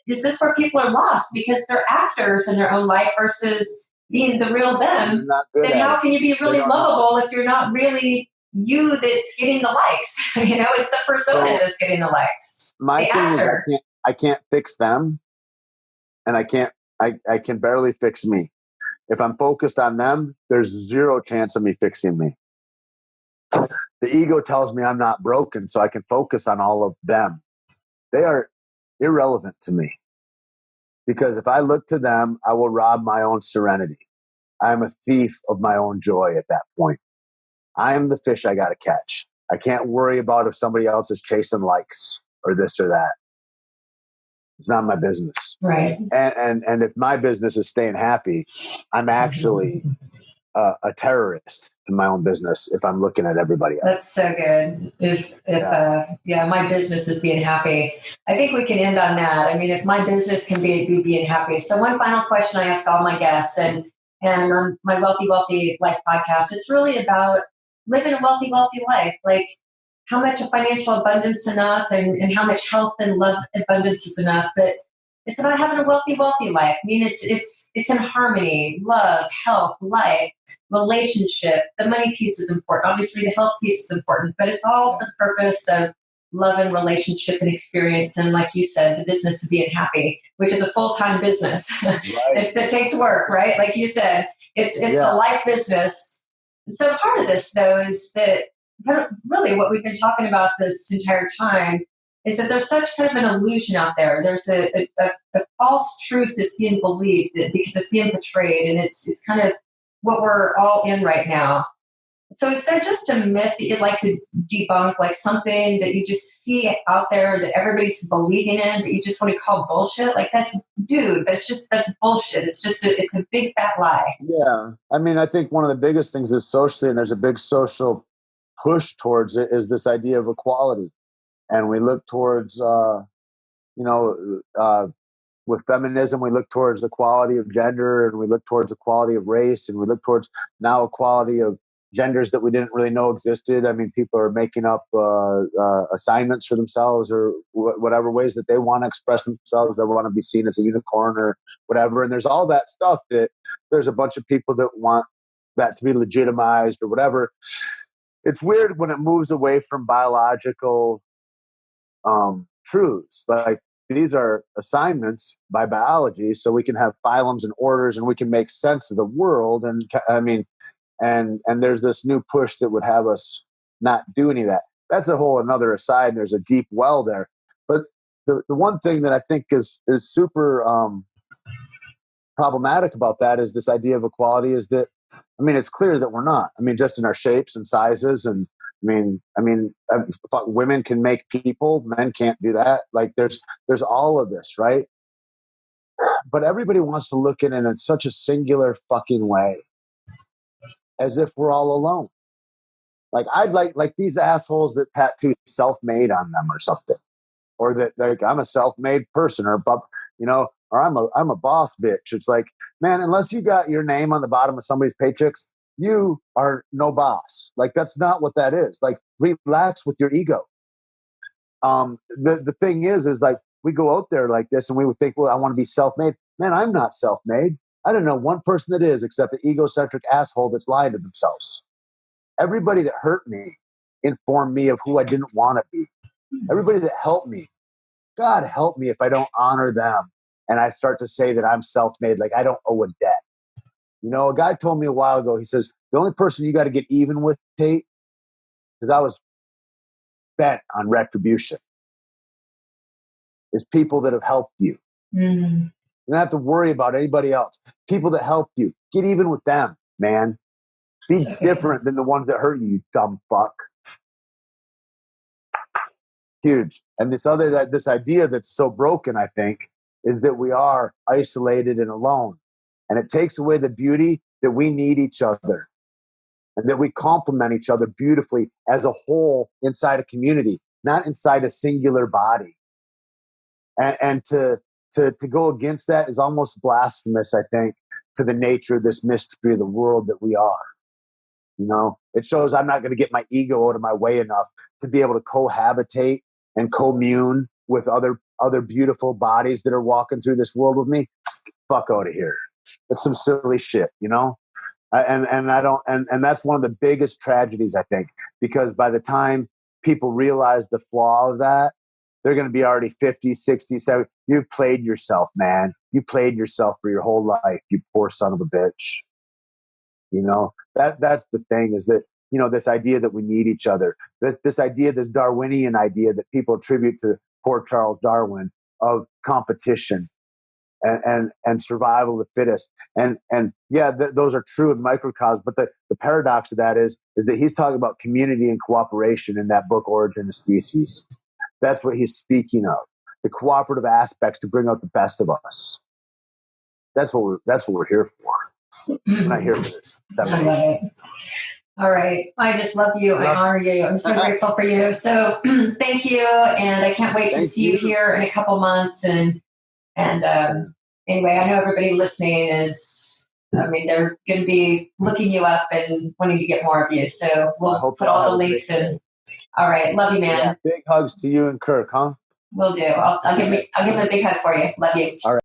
is this where people are lost because they're actors in their own life versus being the real them? Then how can you be really lovable if you're not really you that's getting the likes? It's the persona that's getting the likes. My the thing actor. is I can't fix them, and I can barely fix me. If I'm focused on them, there's zero chance of me fixing me. The ego tells me I'm not broken, so I can focus on all of them. They are irrelevant to me. Because if I look to them, I will rob my own serenity. I'm a thief of my own joy at that point. I am the fish I got to catch. I can't worry about if somebody else is chasing likes or this or that. It's not my business. Right. And if my business is staying happy, I'm actually a terrorist to my own business if I'm looking at everybody else. That's so good. If my business is being happy, I think we can end on that. I mean, if my business can be being happy. So one final question I ask all my guests, and on my Wealthy Life podcast, it's really about living a wealthy life. Like, how much of financial abundance enough, and how much health and love abundance is enough. But it's about having a wealthy life. I mean, it's in harmony, love, health, life, relationship. The money piece is important. Obviously, the health piece is important, but it's all for the purpose of love and relationship and experience. And like you said, the business of being happy, which is a full-time business. Right. it takes work, right? Like you said, it's a life business. So part of this, though, is that really what we've been talking about this entire time is that there's such kind of an illusion out there. There's a false truth that's being believed because it's being portrayed, and it's kind of what we're all in right now. So is there just a myth that you'd like to debunk, like something that you just see out there that everybody's believing in, but you just want to call bullshit? Like, that's bullshit. It's a big fat lie. Yeah. I mean, I think one of the biggest things is socially, and there's a big social push towards it, is this idea of equality. And we look towards, with feminism, we look towards equality of gender, and we look towards equality of race, and we look towards now equality of genders that we didn't really know existed. I mean, people are making up assignments for themselves or whatever ways that they want to express themselves. They want to be seen as a unicorn or whatever. And there's all that stuff that there's a bunch of people that want that to be legitimized or whatever. It's weird when it moves away from biological truths. Like, these are assignments by biology, so we can have phylums and orders and we can make sense of the world. And I mean, and there's this new push that would have us not do any of that. That's a whole another aside. There's a deep well there. But the one thing that I think is super problematic about that is this idea of equality is that, I mean, it's clear that we're not. I mean, just in our shapes and sizes, and women can make people, men can't do that. Like, there's all of this, right? But everybody wants to look at it in such a singular fucking way, as if we're all alone. Like, I'd like these assholes that tattoo self-made on them or something, or that, like, I'm a self-made person, or or I'm a boss bitch. It's like, man, unless you got your name on the bottom of somebody's paychecks, you are no boss. Like, that's not what that is. Like, relax with your ego. The thing is like, we go out there like this and we would think, well, I want to be self-made. Man, I'm not self-made. I don't know one person that is, except an egocentric asshole that's lying to themselves. Everybody that hurt me informed me of who I didn't want to be. Everybody that helped me, God help me if I don't honor them and I start to say that I'm self-made, like I don't owe a debt. You know, a guy told me a while ago, he says, the only person you got to get even with, Tait, because I was bent on retribution, is people that have helped you. Mm-hmm. You don't have to worry about anybody else. People that help you, get even with them, man. Be different than the ones that hurt you, you dumb fuck. Huge. And this idea that's so broken, I think, is that we are isolated and alone. And it takes away the beauty that we need each other and that we complement each other beautifully as a whole inside a community, not inside a singular body. And to go against that is almost blasphemous, I think, to the nature of this mystery of the world that we are. You know, it shows I'm not going to get my ego out of my way enough to be able to cohabitate and commune with other beautiful bodies that are walking through this world with me. Fuck out of here. That's some silly shit, you know? And that's one of the biggest tragedies, I think, because by the time people realize the flaw of that, they're going to be already 50, 60, 70. You played yourself, man. You played yourself for your whole life, you poor son of a bitch. You know, that's the thing, is that, you know, this idea that we need each other, this idea, this Darwinian idea that people attribute to poor Charles Darwin of competition and survival of the fittest. And yeah, those are true in microcosm. But the paradox of that is that he's talking about community and cooperation in that book, Origin of Species. That's what he's speaking of, the cooperative aspects to bring out the best of us. That's what we're here for. We're not here for this. I love it. All right. I just love you. I honor you. I'm so grateful for you. So thank you. And I can't wait to see you here in a couple months. And anyway, I know everybody listening they're going to be looking you up and wanting to get more of you. So we'll put all the links in. All right. Love you, man. Yeah, big hugs to you and Kirk, huh? Will do. I'll give him a big hug for you. Love you. All right.